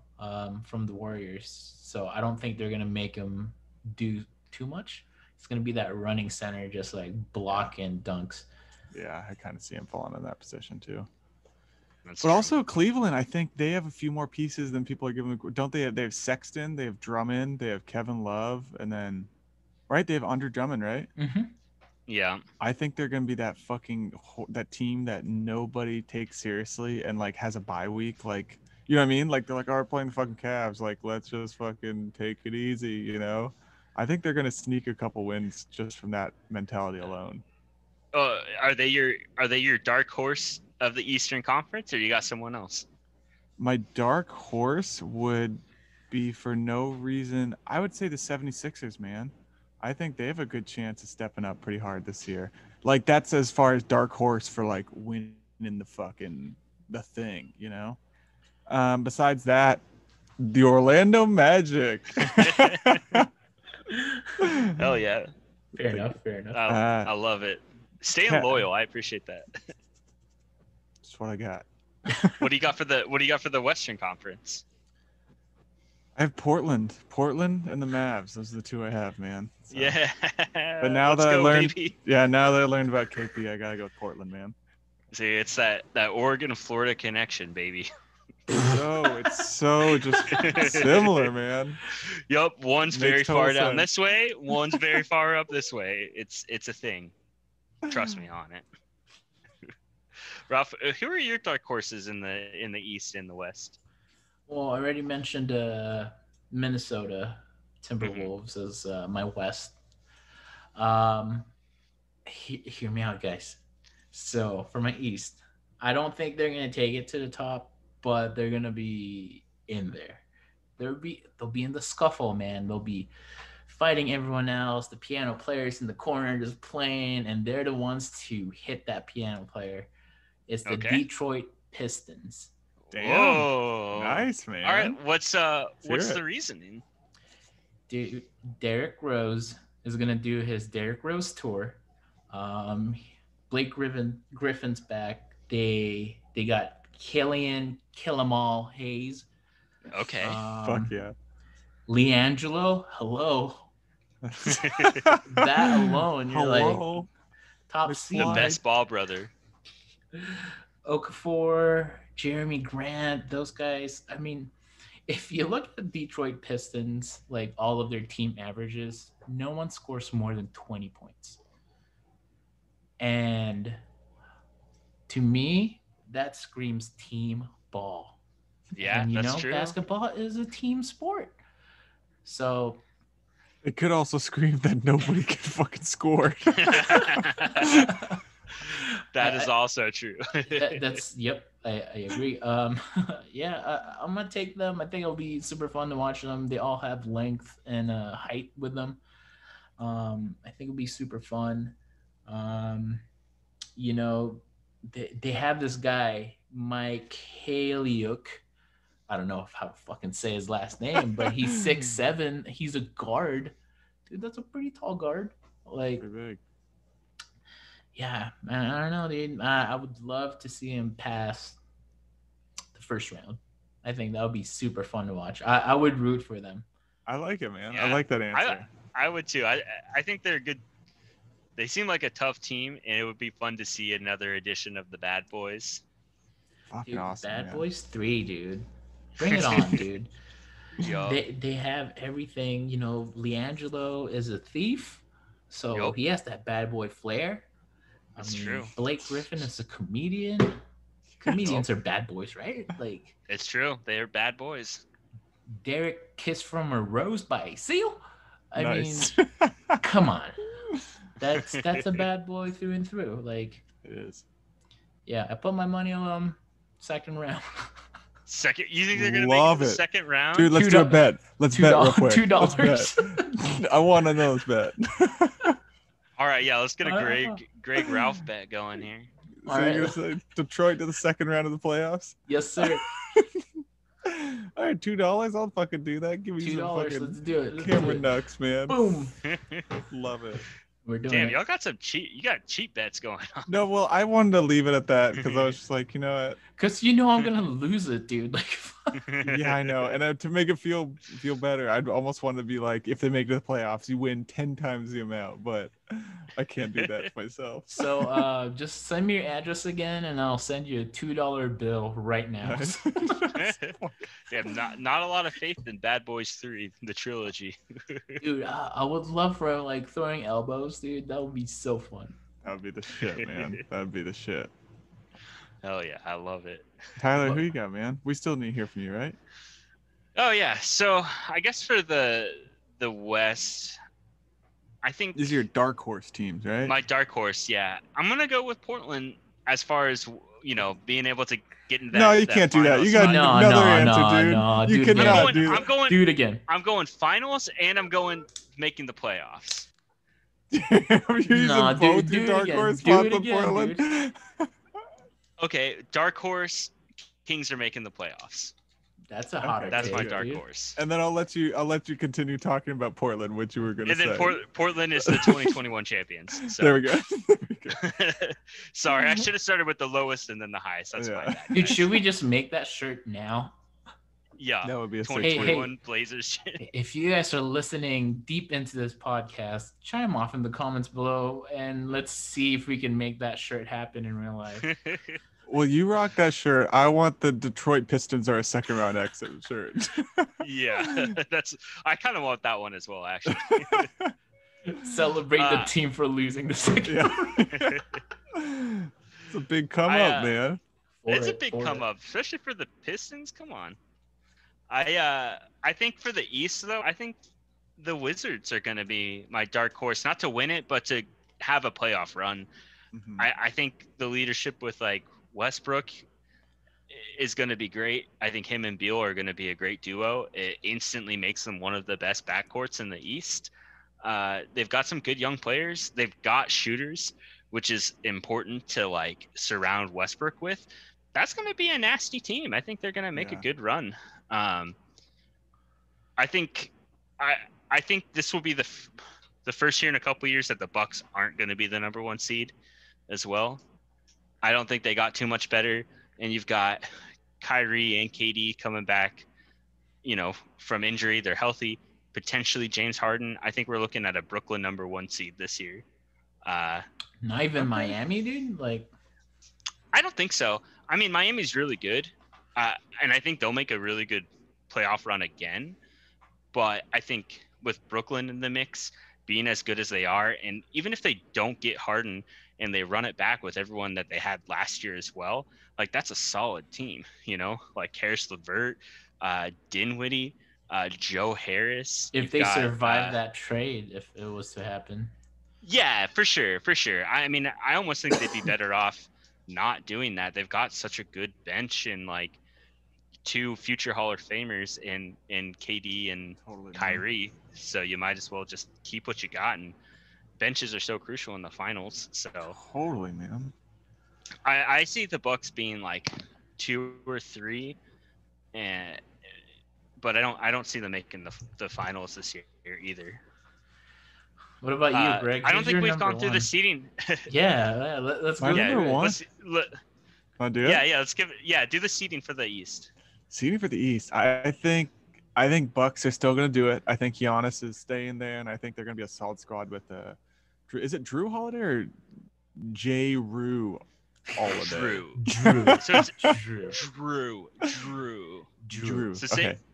from the Warriors. So I don't think they're going to make him do too much. It's going to be that running center, just like block and dunks. Yeah, I kind of see him falling in that position too. That's But true. also Cleveland, I think they have a few more pieces than people are giving. Don't they? They have Sexton, they have Drummond, they have Kevin Love, and then right? They have Andre Drummond, right? Mm-hmm. Yeah. I think they're gonna be that that team that nobody takes seriously and like has a bye week. Like, you know what I mean? Like they're like, "Oh, we're playing the fucking Cavs. Like, let's just fucking take it easy." You know? I think they're gonna sneak a couple wins just from that mentality alone. Are they your dark horse of the Eastern Conference, or you got someone else? My dark horse would be for no reason. I would say the 76ers, man. I think they have a good chance of stepping up pretty hard this year. Like that's as far as dark horse for like winning the thing, you know. Besides that, the Orlando Magic. Hell yeah. Fair enough. I love it. Staying loyal. I appreciate that. That's what I got. What do you got for the Western Conference? I have Portland and the Mavs. Those are the two I have, man. So. Yeah. But now Let's that I go, learned, baby. now that I learned about KP, I gotta go with Portland, man. See, it's that Oregon Florida connection, baby. It's so just similar, man. Yup, one's Makes very total far down sense. this way, one's very far up this way. It's a thing. Trust me on it. Ralph, who are your dark horses in the East and the West? Well, I already mentioned Minnesota Timberwolves as my West. Hear me out, guys. So for my East, I don't think they're gonna take it to the top, but they're gonna be in there. They'll be in the scuffle, man. They'll be fighting everyone else. The piano players in the corner just playing, and they're the ones to hit that piano player. It's the Okay. Detroit Pistons. Damn. Whoa. Nice, man. All right, what's hear the it. reasoning? Dude, Derrick Rose is gonna do his Derrick Rose tour. Blake Griffin's back. They got Killian Killamal Hayes. Okay. Fuck yeah. LiAngelo, hello. That alone, you're like Hello. top The the seed. Why? best ball brother. Okafor, Jeremy Grant, those guys. I mean, if you look at the Detroit Pistons, like all of their team averages, no one scores more than 20 points. And to me, that screams team ball. Yeah, And that's true. basketball is a team sport. So It could also scream that nobody can fucking score. That is also true. that's yep, I agree. Yeah, I'm gonna take them. I think it'll be super fun to watch them. They all have length and height with them. I think it'll be super fun. You know, they have this guy Mike Haleyuk. I don't know how to fucking say his last name, but he's 6'7". He's a guard, dude. That's a pretty tall guard. Like, Pretty big. yeah, man, I don't know, dude. I would love to see him pass the first round. I think that would be super fun to watch. I would root for them. I like it, man. Yeah. I like that answer. I would too. I think they're good. They seem like a tough team, and it would be fun to see another edition of the Bad Boys. Fucking Dude, awesome. Bad man. Boys 3, dude. Bring it on, dude. Yo. They have everything. You know, LiAngelo is a thief, so Yup. he has that bad boy flair. That's true. Blake Griffin is a comedian. Comedians are bad boys, right? Like It's true. They are bad boys. Derek Kiss from a Rose by Seal. I Nice. mean, come on. That's a bad boy through and through. Like, It is. yeah, I put my money on second round. Second, you think they're gonna Love make it it. the second round? Dude, let's $2 do a bet. Let's bet real quick. $2. Let's bet. I want to know this bet. All right, yeah, let's get a Uh, Greg Ralph bet going here. So All you're right. gonna say Detroit to the second round of the playoffs? Yes, sir. All right, $2. I'll fucking do that. Give me $2. some Let's fucking do it. Let's do camera it. nucks, man. Boom. Love it. We're doing Damn, it. y'all got some cheap. You got cheap bets going on. No, well, I wanted to leave it at that because I was just like, you know what? Because you know I'm gonna lose it, dude. Like, Yeah, I know. And to make it feel better, I'd almost want to be like, if they make the playoffs, you win 10 times the amount. But I can't do that to myself. So just send me your address again, and I'll send you a $2 bill right now. Yeah, not a lot of faith in Bad Boys 3, the trilogy. Dude, I would love for like throwing elbows, dude. That would be so fun. That would be the shit, man. That would be the shit. Hell yeah, I love it. Tyler, who you got, man? We still need to hear from you, right? Oh yeah, so I guess for the West, I think These are your dark horse teams, right? my dark horse. Yeah, I'm gonna go with Portland as far as being able to get in that. No, you can't do that. finals You got spot. another answer, dude. no, You do it cannot again. do I'm going. Do it again. I'm going finals, and I'm going making the playoffs. You're using Nah, both dude, your do it dark again. horse Do spots it on again, Portland. Okay, dark horse. Kings are making the playoffs. That's a hotter. That's my take, dark dude. horse. And then I'll let you continue talking about Portland, which you were gonna And say. then Portland is the 2021 champions. So. There we go. There we go. Sorry, I should have started with the lowest and then the highest. That's my bad. Dude, should we just make that shirt now? Yeah. That would be a sick 2021 Blazers. If you guys are listening deep into this podcast, chime off in the comments below, and let's see if we can make that shirt happen in real life. Well, you rock that shirt. I want the Detroit Pistons are a second round exit shirt. Yeah, I kind of want that one as well, actually. Celebrate the team for losing the second. Yeah. It's a big come up, man. It's a big come up, especially for the Pistons. Come on. I think for the East though, I think the Wizards are going to be my dark horse, not to win it, but to have a playoff run. Mm-hmm. I think the leadership with like Westbrook is going to be great. I think him and Beal are going to be a great duo. It instantly makes them one of the best backcourts in the East. They've got some good young players. They've got shooters, which is important to like surround Westbrook with. That's going to be a nasty team. I think they're going to make a good run. I think this will be the first year in a couple years that the Bucks aren't going to be the number one seed as well. I don't think they got too much better, and you've got Kyrie and KD coming back, from injury. They're healthy. Potentially James Harden. I think we're looking at a Brooklyn number one seed this year. Not even Miami, dude. Like, I don't think so. I mean, Miami's really good, and I think they'll make a really good playoff run again. But I think with Brooklyn in the mix, being as good as they are, and even if they don't get Harden and they run it back with everyone that they had last year as well, like that's a solid team, like Harris LeVert, Dinwiddie, Joe Harris. If they survive that trade, if it was to happen. Yeah, for sure. I mean, I almost think they'd be better off not doing that. They've got such a good bench and like two future Hall of Famers in KD and Kyrie. So you might as well just keep what you got, and benches are so crucial in the finals. So totally, man. I see the Bucks being like 2 or 3, but I don't see them making the finals this year either. What about you, Greg? I don't think we've gone through the seeding. Yeah, let's go. Number one. Want to do it? Yeah, let's give it. Yeah, do the seeding for the East. Seeding for the East, I think Bucks are still gonna do it. I think Giannis is staying there, and I think they're gonna be a solid squad with is it Drew Holiday or J. Rue Holiday? Drew. So it's Drew. So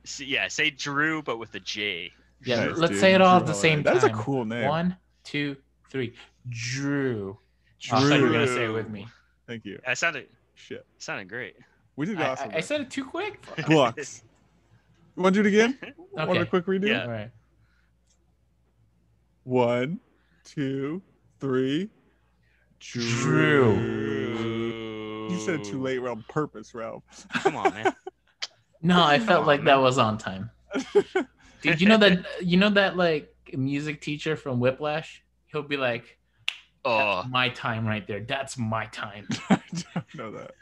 say Drew, but with a J. Yeah, Nice, let's dude. say it all Drew at the same Holiday. time. That's a cool name. 1, 2, 3. Drew. Drew. I thought you were gonna say it with me. Thank you. That sounded great. We did awesome. I said it too quick. Bucks. You want to do it again? Okay. Want a quick redo? Yeah. All right. 1, 2, 3. Drew. You said it too late on purpose, Ralph. Come on, man. No, I felt like that was on time. Dude, you know that like music teacher from Whiplash? He'll be like, "That's my time right there. That's my time." I don't know that.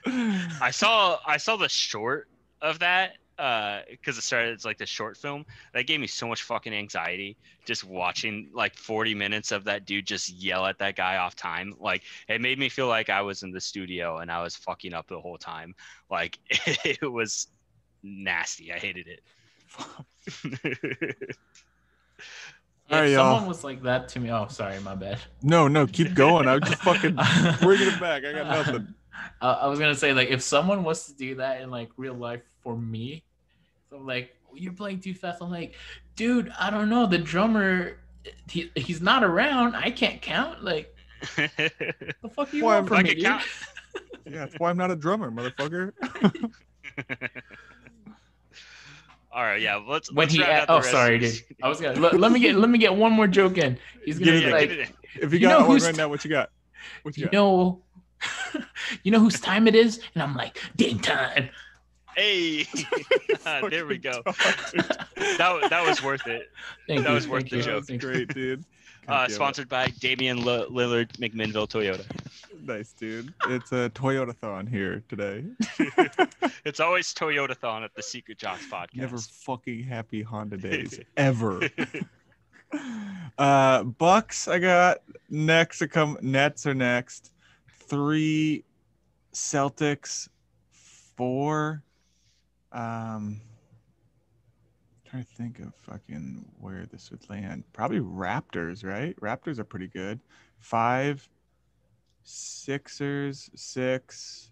I saw the short of that because it's like the short film that gave me so much fucking anxiety just watching like 40 minutes of that dude just yell at that guy off time. Like it made me feel like I was in the studio and I was fucking up the whole time. Like it was nasty. I hated it. If All right, someone y'all. was like that to me, oh, sorry, my bad. No, keep going. I'm just fucking bringing it back. I got nothing. I was gonna say, like, if someone was to do that in like real life for me, so like, you're playing too fast. I'm like, dude, I don't know. The drummer, he's not around. I can't count. Like, the fuck you Well, want from I me, could dude? count. Yeah, that's why I'm not a drummer, motherfucker. All right, yeah. Let's When let's he, round out the rest sorry, of dude. this. I was gonna let me get one more joke in. He's gonna Give be it like, get it in. If you You got know one who's right now, what you got? What you you got? know, you know whose time it is, and I'm like, ding time. Hey, there we go. Fucking That was worth it. Thank That you, was worth thank the you, joke. thank you. Great, dude. God damn it. Sponsored by Damian Lillard, McMinnville Toyota. Nice, dude. It's a Toyota-thon here today. It's always Toyota-thon at the Secret Jocks podcast. Never fucking happy Honda days ever. Bucks. I got next to come. Nets are next. 3 Celtics. 4. Trying to think of fucking where this would land. Probably Raptors, right? Raptors are pretty good. 5 Sixers. 6.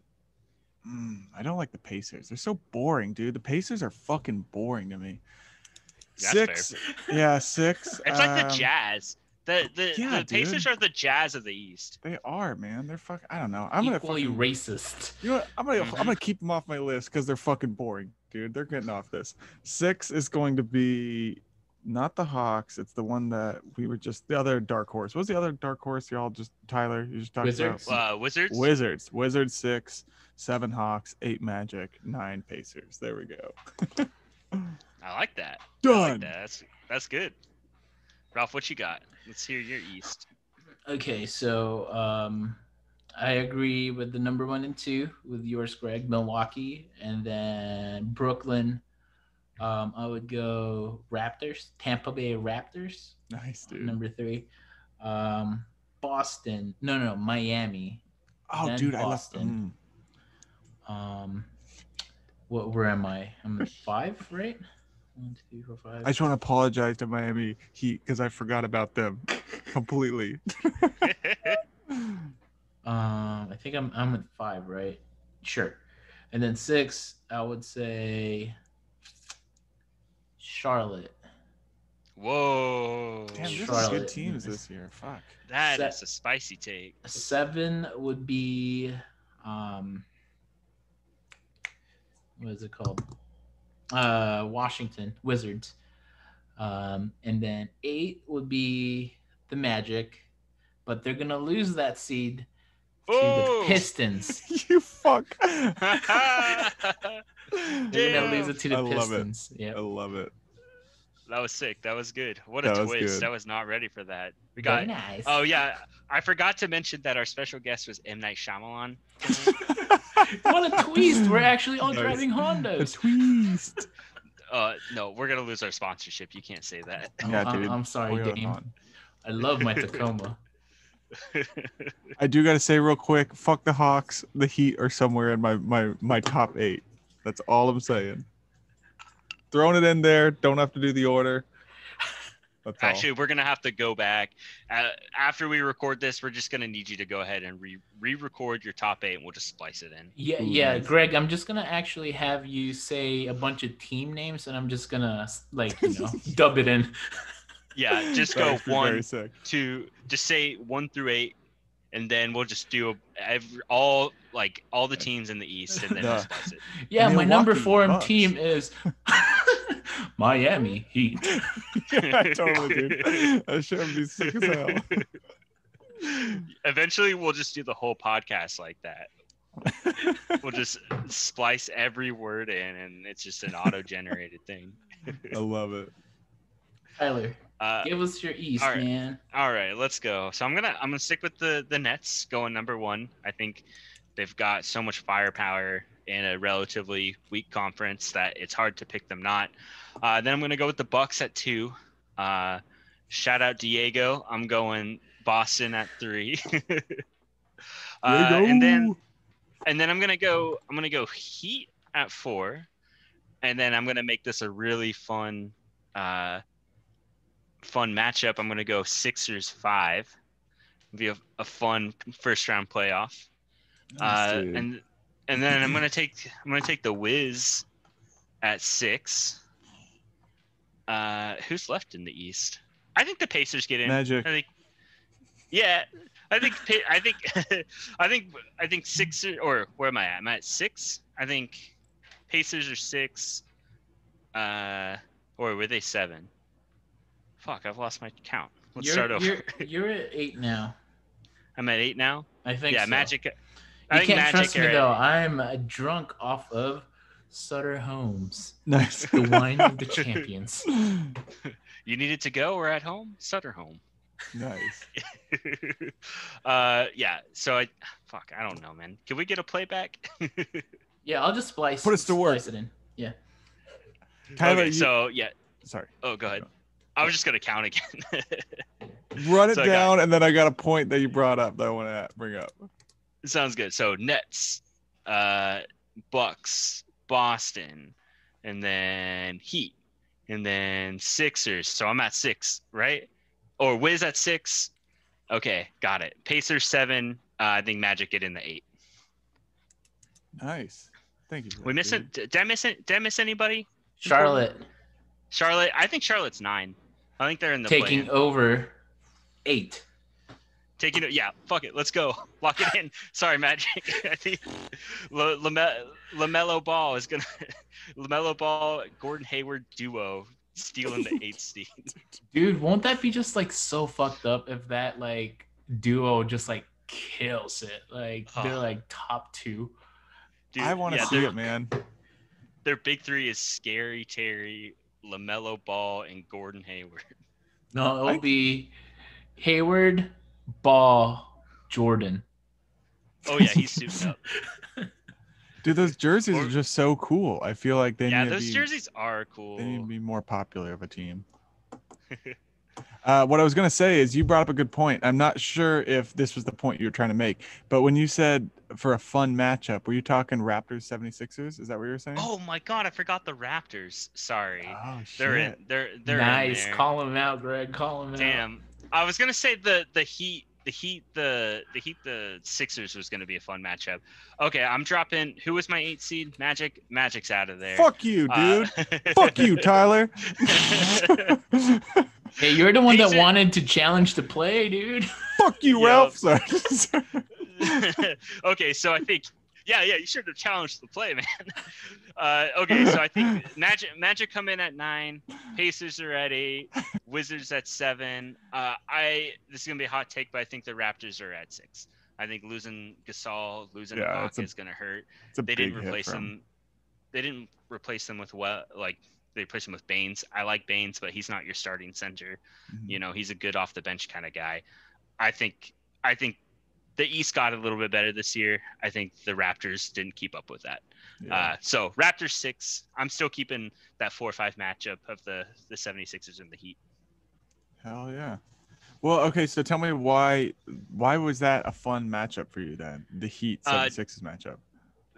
I don't like the Pacers. They're so boring, dude. The Pacers are fucking boring to me. That's 6. Yeah, 6. It's like the Jazz. The yeah, Pacers dude. are the Jazz of the East. They are, man. They're fucking. I don't know. I'm gonna Equally fucking. racist. You know what? I'm gonna keep them off my list because they're fucking boring, dude. They're getting off this. 6 is going to be not the Hawks. It's the one that we were just the other dark horse. What was the other dark horse? Y'all just Tyler. You just talked Wizards? about Wizards. Wizards 6, 7 Hawks, 8 Magic, 9 Pacers. There we go. I like that. I Done. like that. That's good. Ralph, what you got? Let's hear your East. Okay, so I agree with the number 1 and 2 with yours, Greg. Milwaukee, and then Brooklyn. I would go Raptors, Tampa Bay Raptors, Nice, dude. number 3. Boston, no, Miami. Oh, then dude, Boston. Where am I? I'm at 5, right? 1, 2, 3, 4, 5. I just want to apologize to Miami Heat because I forgot about them completely. I think I'm at 5, right? Sure. And then 6, I would say Charlotte. Whoa. Damn, there's some Charlotte. good teams this year. Fuck. That Se- is a spicy take. 7 would be what is it called? Washington Wizards. And then 8 would be the Magic, but they're gonna lose that seed to Oh! the Pistons. You fuck. They're gonna lose it to the I love it. Pistons. Yeah. I love it. That was sick. That was good. What a That was twist. good. I was not ready for that. We Very got. nice. Oh yeah, I forgot to mention that our special guest was M. Night Shyamalan. What a twist! We're actually all Nice. driving A Hondas. twist. No, we're gonna lose our sponsorship. You can't say that. Yeah, dude. I'm sorry, Toyota Dame. Thon. I love my Tacoma. I do gotta say real quick, fuck the Hawks. The Heat are somewhere in my top 8. That's all I'm saying. Throwing it in there. Don't have to do the order. That's all. Actually, we're gonna have to go back after we record this. We're just gonna need you to go ahead and re-record your top 8, and we'll just splice it in. Yeah, Ooh, yeah, nice. Greg. I'm just gonna actually have you say a bunch of team names, and I'm just gonna dub it in. Yeah, just That go would be 1, very sick. 2. Just say 1 through 8, and then we'll just do all the teams in the East, and then we'll splice it. Yeah, my number Milwaukee 4 Bucks. team is Miami Heat. Yeah, totally, dude. That shit would be sick as hell. Eventually, we'll just do the whole podcast like that. We'll just splice every word in, and it's just an auto-generated thing. I love it. Tyler, give us your East, all right. man. All right, let's go. So I'm gonna stick with the Nets going number 1. I think they've got so much firepower in a relatively weak conference that it's hard to pick them not. Then I'm gonna go with the Bucks at 2. Shout out Diego. I'm going Boston at 3. And then I'm gonna go Heat at 4. And then I'm gonna make this a really fun matchup. I'm gonna go Sixers 5. It'll be a fun first round playoff. Nice, dude. And then I'm gonna take the Wiz at 6. Who's left in the East? I think the Pacers get in. Magic. I think Sixers, or where am I at? I'm at 6. I think Pacers are 6. Or were they 7? Fuck, I've lost my count. Let's start over. You're at 8 now. I'm at 8 now. I think. Yeah, so. Magic. You I think can't trust me are though. I'm drunk off of Sutter Homes, Nice. the wine of the champions. You needed to go or at home? Sutter home. Nice. Yeah. So I don't know, man. Can we get a playback? Yeah, I'll just splice. Put us to work. Splice it in. Yeah. Tyler, Okay, so yeah. sorry. Oh, go ahead. I was just gonna count again. Run it So I down, and then I got a point that you brought up that I want to bring up. Sounds good. So Nets, Bucks, Boston, and then Heat, and then Sixers. So I'm at 6, right? Or Wiz at 6. Okay, got it. Pacers 7. I think Magic get in the 8. Nice. Thank you. for We that, missing? dude. Did I miss anybody? Charlotte Charlotte. I think Charlotte's 9. I think they're in the taking play-in. over 8. Taking it. Yeah. Fuck it. Let's go. Lock it in. Sorry, Magic. I think LaMelo Ball is gonna. LaMelo Ball, Gordon Hayward duo stealing the 8th seed. Dude, won't that be just like so fucked up if that like duo just like kills it? Like they're like top 2. Dude, I want to see it, man. Their big 3 is Scary Terry, LaMelo Ball, and Gordon Hayward. No, it'll be Hayward, Ball, Jordan. Oh yeah, he's suited up. Dude, those jerseys Or- are just so cool. I feel like they Yeah, need to those be, jerseys are cool. they need to be more popular of a team. What I was going to say is you brought up a good point. I'm not sure if this was the point you were trying to make, but when you said for a fun matchup, were you talking Raptors 76ers? Is that what you were saying? Oh my god, I forgot the Raptors. Sorry. Oh, shit. They're in. They're Nice. in there. Call him out, Greg. Call him out. Damn. I was gonna say the Sixers was gonna be a fun matchup. Okay, I'm dropping. Who was my 8 seed? Magic. Magic's out of there. Fuck you, dude. Fuck you, Tyler. Hey, you're the one that Jason- wanted to challenge the play, dude. Fuck you, Yo. Ralph. Sorry. Okay, so I think you should have challenged the play, man. Okay, so I think Magic come in at 9, Pacers are at 8, Wizards at 7. This is gonna be a hot take, but I think the Raptors are at 6. I think losing Gasol, losing Yeah, Ibaka is gonna hurt. It's a They big didn't hit replace for him. him. They didn't replace him with they replaced him with Baines. I like Baines, but he's not your starting center. Mhm. You know, he's a good off the bench kind of guy. I think the East got a little bit better this year. I think the Raptors didn't keep up with that. Yeah. So Raptors 6. I'm still keeping that 4-5 matchup of the 76ers and the Heat. Hell yeah. Well, okay, so tell me why was that a fun matchup for you then? The Heat 76ers matchup.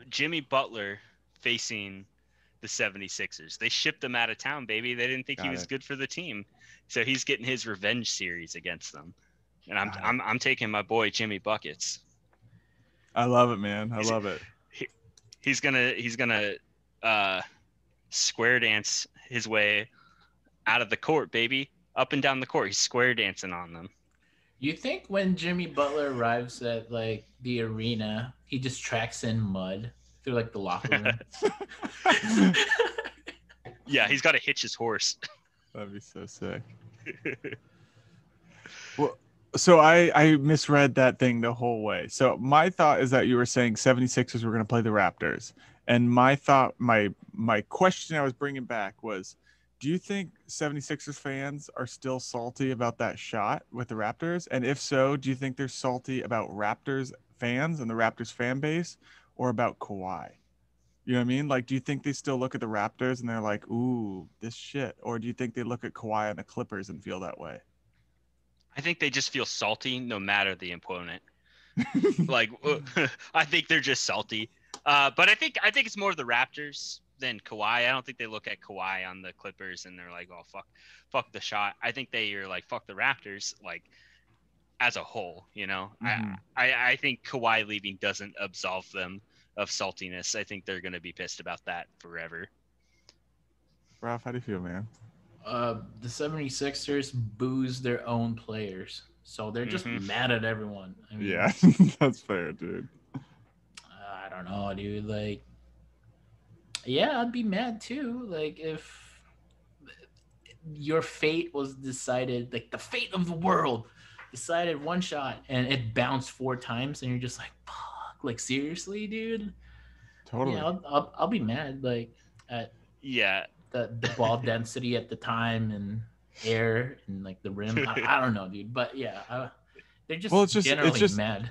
Jimmy Butler facing the 76ers. They shipped him out of town, baby. They didn't think he Got was it. good for the team. So he's getting his revenge series against them. And Got it. I'm taking my boy Jimmy Buckets. I love it, man. I love it. He's gonna square dance his way out of the court, baby. Up and down the court. He's square dancing on them. You think when Jimmy Butler arrives at like the arena, he just tracks in mud through like the locker room? Yeah, he's got to hitch his horse. That'd be so sick. Well, so I misread that thing the whole way. So my thought is that you were saying 76ers were going to play the Raptors. And my thought, my question I was bringing back was, do you think 76ers fans are still salty about that shot with the Raptors? And if so, do you think they're salty about Raptors fans and the Raptors fan base or about Kawhi? You know what I mean? Like, do you think they still look at the Raptors and they're like, ooh, this shit? Or do you think they look at Kawhi and the Clippers and feel that way? I think they just feel salty no matter the opponent. Like, I think they're just salty. But I think it's more of the Raptors. than Kawhi. I don't think they look at Kawhi on the Clippers and they're like, oh fuck the shot. I think they are like, fuck the Raptors, like as a whole, you know. Mhm. I think Kawhi leaving doesn't absolve them of saltiness. I think they're gonna be pissed about that forever. Ralph, how do you feel, man? The 76ers booze their own players. So they're just Mhm. mad at everyone. I mean, Yeah, that's fair, dude. I don't know, dude. Like, yeah, I'd be mad too. Like, if your fate was decided, like the fate of the world decided one shot and it bounced 4 times, and you're just like, fuck, like seriously, dude. Totally. Yeah, I'll be mad like at Yeah. the ball density at the time and air and like the rim. I don't know, dude, but yeah, they're just, Well, it's generally just mad.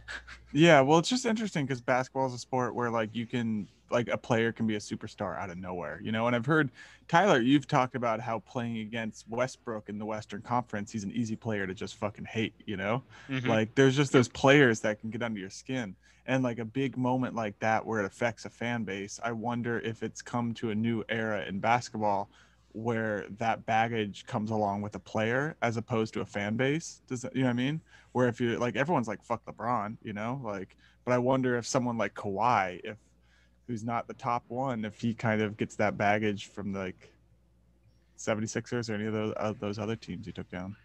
Yeah, well, it's just interesting because basketball is a sport where like you can like a player can be a superstar out of nowhere, you know. And I've heard Tyler, you've talked about how playing against Westbrook in the Western Conference, he's an easy player to just fucking hate, you know. Mhm. Like there's just those players that can get under your skin, and like a big moment like that where it affects a fan base. I wonder if it's come to a new era in basketball where that baggage comes along with a player as opposed to a fan base. Does that, you know what I mean? Where if you like everyone's like fuck LeBron, you know, like, but I wonder if someone like Kawhi, if who's not the top one, if he kind of gets that baggage from like 76ers or any of those other teams he took down.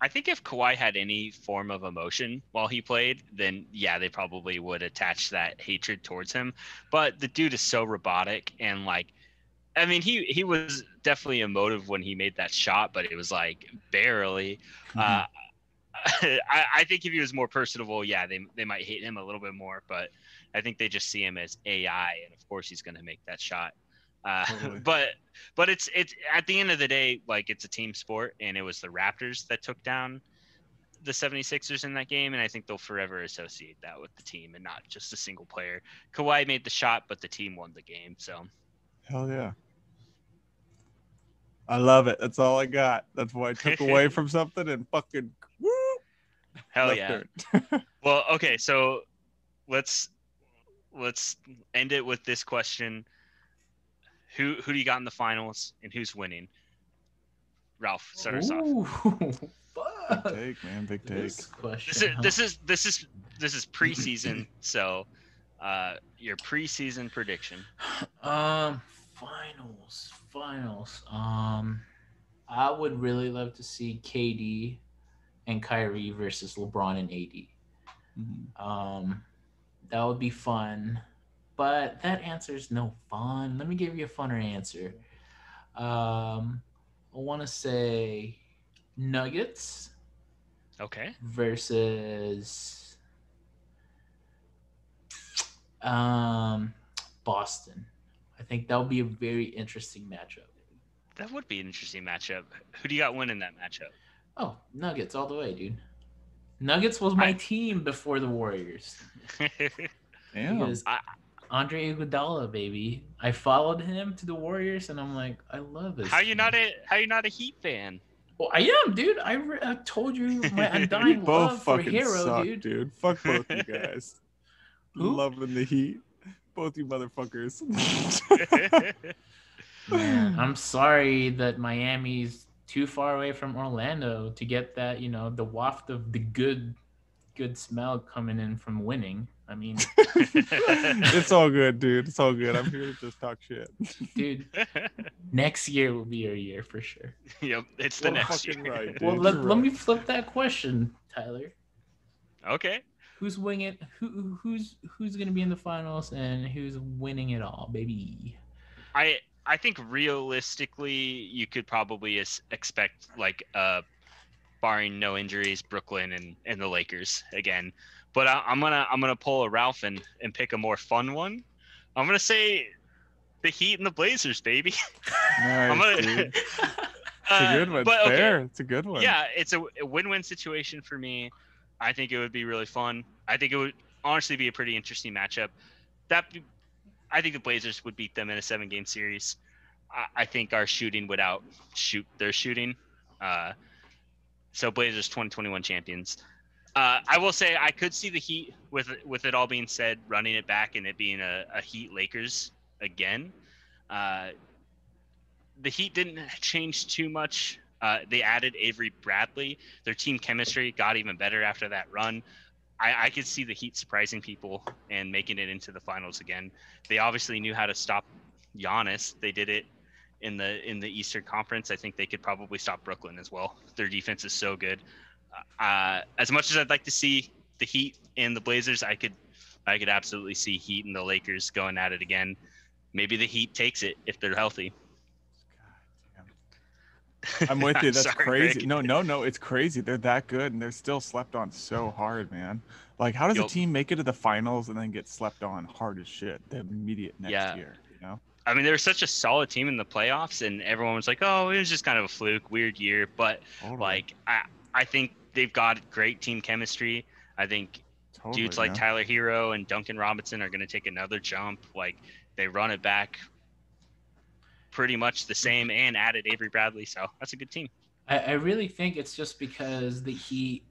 I think if Kawhi had any form of emotion while he played, then yeah, they probably would attach that hatred towards him. But the dude is so robotic and like, I mean, he was definitely emotive when he made that shot, but it was like barely. Uh, I think if he was more personable, yeah, they might hate him a little bit more. But I think they just see him as AI, and of course he's going to make that shot. Totally. But it's at the end of the day, like it's a team sport, and it was the Raptors that took down the 76ers in that game, and I think they'll forever associate that with the team and not just a single player. Kawhi made the shot, but the team won the game. So Hell yeah. I love it. That's all I got. That's why I took away from something and fucking woo. hell left yeah. turn. Well, okay, so let's end it with this question. Who do you got in the finals and who's winning? Ralph, start us off. Ooh, Big fuck. take, man. Big take. This question. This is preseason, so your preseason prediction. Finals. I would really love to see KD and Kyrie versus LeBron and AD. Mhm. That would be fun, but that answer is no fun. Let me give you a funner answer. I want to say Nuggets Okay. versus Boston. I think that would be a very interesting matchup. That would be an interesting matchup. Who do you got winning that matchup? Oh, Nuggets all the way, dude. Nuggets was my team before the Warriors. Damn. Because Andre Iguodala, baby. I followed him to the Warriors, and I'm like, I love this. How you not a Heat fan? Well, I am, dude. I told you my You undying both love for fucking Hero, suck, dude. Fuck both you guys. Who? Loving the Heat. Both you motherfuckers. Man, I'm sorry that Miami's too far away from Orlando to get that, the waft of the good smell coming in from winning. I mean, It's all good, dude. It's all good. I'm here to just talk shit. dude, next year will be your year for sure. Yep, it's the Well, next fucking year. right, dude. Well, You're let right. me flip that question, Tyler. Okay. Who's winning? Who's gonna be in the finals and who's winning it all, baby? I think realistically, you could probably expect like barring no injuries, Brooklyn and the Lakers again. But I'm gonna pull a Ralph and pick a more fun one. I'm gonna say the Heat and the Blazers, baby. I'm Nice, gonna- dude. It's a good one. but, It's okay. fair. It's a good one. Yeah, it's a win-win situation for me. I think it would be really fun. I think it would honestly be a pretty interesting matchup. I think the Blazers would beat them in a 7-game series. I think our shooting would outshoot their shooting. So Blazers 2021 champions. I will say I could see the Heat with it all being said, running it back and it being a Heat Lakers again. The Heat didn't change too much. They added Avery Bradley. Their team chemistry got even better after that run. I could see the Heat surprising people and making it into the finals again. They obviously knew how to stop Giannis. They did it in the Eastern Conference. I think they could probably stop Brooklyn as well. Their defense is so good. As much as I'd like to see the Heat and the Blazers, I could absolutely see Heat and the Lakers going at it again. Maybe the Heat takes it if they're healthy. I'm with you. That's Sorry, crazy. Greg. No, it's crazy. They're that good, and they're still slept on so hard, man. Like, how does a team make it to the finals and then get slept on hard as shit the immediate next year? You know. I mean, they were such a solid team in the playoffs, and everyone was like, "Oh, it was just kind of a fluke, weird year." But like, I think they've got great team chemistry. I think dudes like Tyler Hero and Duncan Robinson are going to take another jump. Like, they run it back pretty much the same and added Avery Bradley, so that's a good team. I really think it's just because the Heat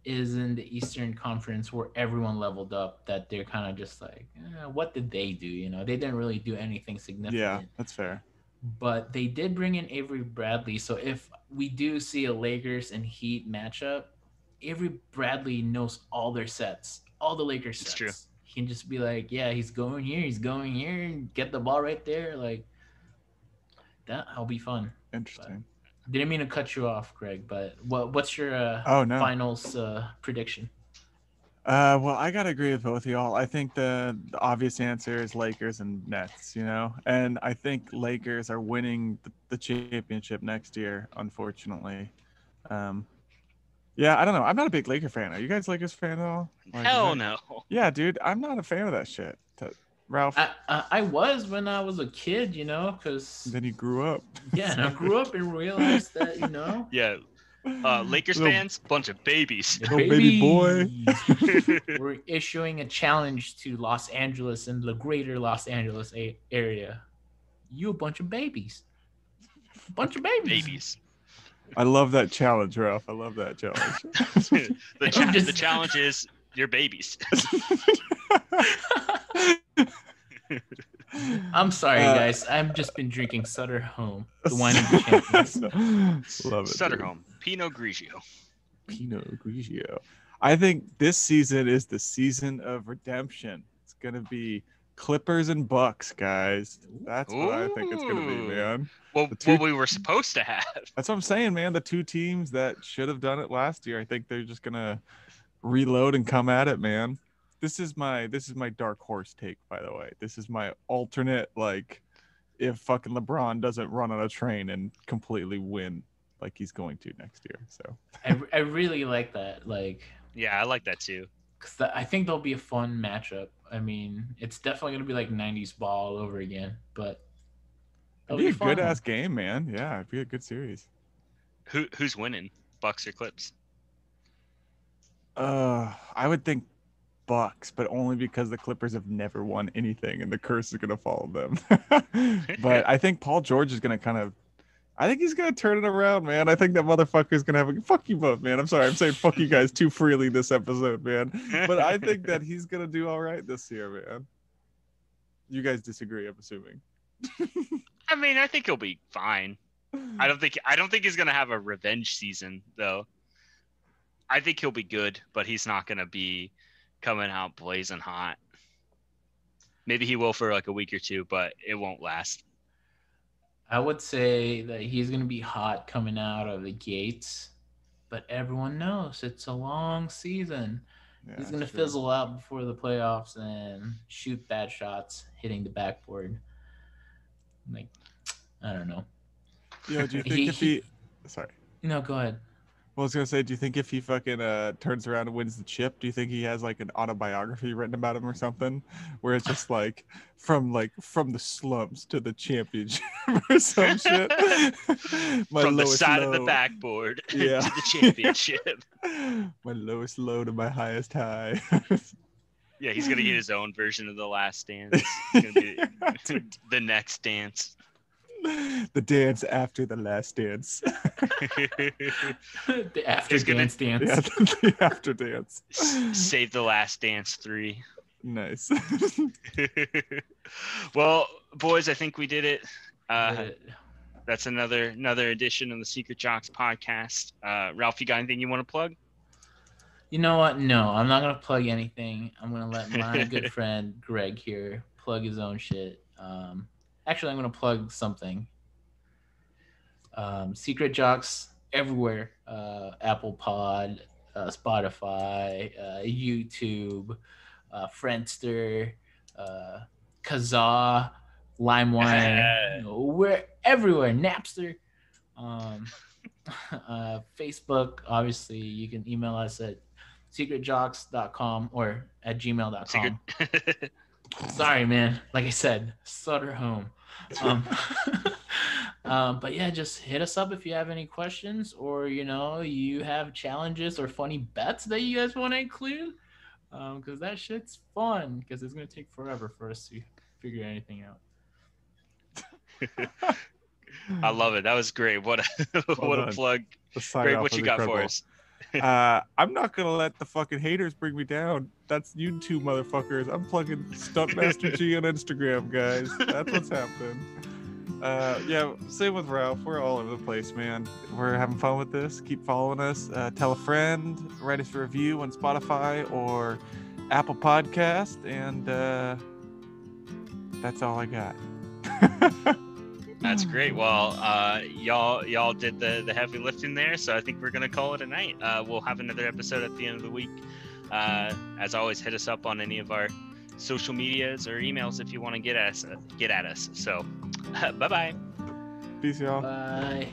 is in the Eastern Conference where everyone leveled up that they're kind of just like, what did they do? You know, they didn't really do anything significant. Yeah, that's fair. But they did bring in Avery Bradley, so if we do see a Lakers and Heat matchup, Avery Bradley knows all their sets, all the Lakers sets. True. He can just be like, yeah, he's going here, get the ball right there, like. That'll be fun. Interesting. But didn't mean to cut you off, Greg, but what's your finals prediction? Well, I gotta agree with both of y'all. I think the obvious answer is Lakers and Nets, you know, and I think Lakers are winning the championship next year, unfortunately. Yeah, I don't know. I'm not a big Laker fan. Are you guys Lakers fan at all? Like, Hell no. Yeah, dude, I'm not a fan of that shit. Ralph? I was when I was a kid, you know, because then you grew up. Yeah, and I grew up and realized that, you know. Yeah. Lakers fans, bunch of babies. Little baby boy. We're issuing a challenge to Los Angeles and the greater Los Angeles area. You a bunch of babies. A bunch of babies. I love that challenge, Ralph. I love that challenge. The challenge is your babies. I'm sorry, guys. I've just been drinking Sutter Home, the wine of the champions. Love it. Sutter Home, Pinot Grigio. Pinot Grigio. I think this season is the season of redemption. It's gonna be Clippers and Bucks, guys. That's what I think it's gonna be, man. Well, what we were supposed to have. That's what I'm saying, man. The two teams that should have done it last year, I think they're just gonna reload and come at it, man. This is my dark horse take, by the way. This is my alternate, like, if fucking LeBron doesn't run on a train and completely win like he's going to next year. So I really like that. Like, yeah, I like that too. Because I think there'll be a fun matchup. I mean, it's definitely gonna be like 90s ball all over again, but it'll be a good ass game, man. Yeah, it'd be a good series. Who's winning, Bucks or Clips? I would think Bucks, but only because the Clippers have never won anything and the curse is going to follow them. But I think Paul George is going to I think he's going to turn it around, man. I think that motherfucker is going to have fuck you both, man. I'm sorry. I'm saying fuck you guys too freely this episode, man. But I think that he's going to do all right this year, man. You guys disagree, I'm assuming. I mean, I think he'll be fine. I don't think he's going to have a revenge season, though. I think he'll be good, but he's not going to be coming out blazing hot. Maybe he will for like a week or two, but it won't last. I would say that he's going to be hot coming out of the gates, but everyone knows it's a long season. Yeah, he's going to fizzle out before the playoffs and shoot bad shots, hitting the backboard. Like, I don't know. Yeah, do you think sorry. No, go ahead. Well, I was gonna say, do you think if he fucking turns around and wins the chip, do you think he has like an autobiography written about him or something, where it's just like from the slums to the championship or some shit? From the side of the backboard to the championship. My lowest low to my highest high. Yeah, he's gonna get his own version of The Last Dance. It's gonna be the next dance. The dance after the last dance. The after dance. Yeah, the after dance. Save the Last Dance 3. Nice. Well, boys, I think we did it. But That's another edition of the Secret Jocks podcast. Ralph, you got anything you want to plug? you know what? No, I'm not gonna plug anything. I'm gonna let my good friend Greg here plug his own shit. Actually, I'm gonna plug something. Secret Jocks everywhere. Apple Pod, Spotify, YouTube, Friendster, Kazaa, LimeWire. We're everywhere. Napster. Facebook. Obviously, you can email us at secretjocks.com or at gmail.com. Sorry, man. Like I said, Sutter home. But yeah, just hit us up if you have any questions, or you have challenges or funny bets that you guys want to include, because that shit's fun, because it's gonna take forever for us to figure anything out. I love it. That was great. What a plug. Greg, what you got for us? I'm not gonna let the fucking haters bring me down. That's you two motherfuckers. I'm plugging Stuntmaster G on Instagram, guys. That's what's happening. Yeah, same with Ralph. We're all over the place, man. We're having fun with this. Keep following us. Tell a friend. Write us a review on Spotify or Apple Podcast, and that's all I got. That's great. Well, y'all did the heavy lifting there, so I think we're gonna call it a night. We'll have another episode at the end of the week. As always, hit us up on any of our social medias or emails if you want to get at us. So, bye bye. Peace, y'all. Bye.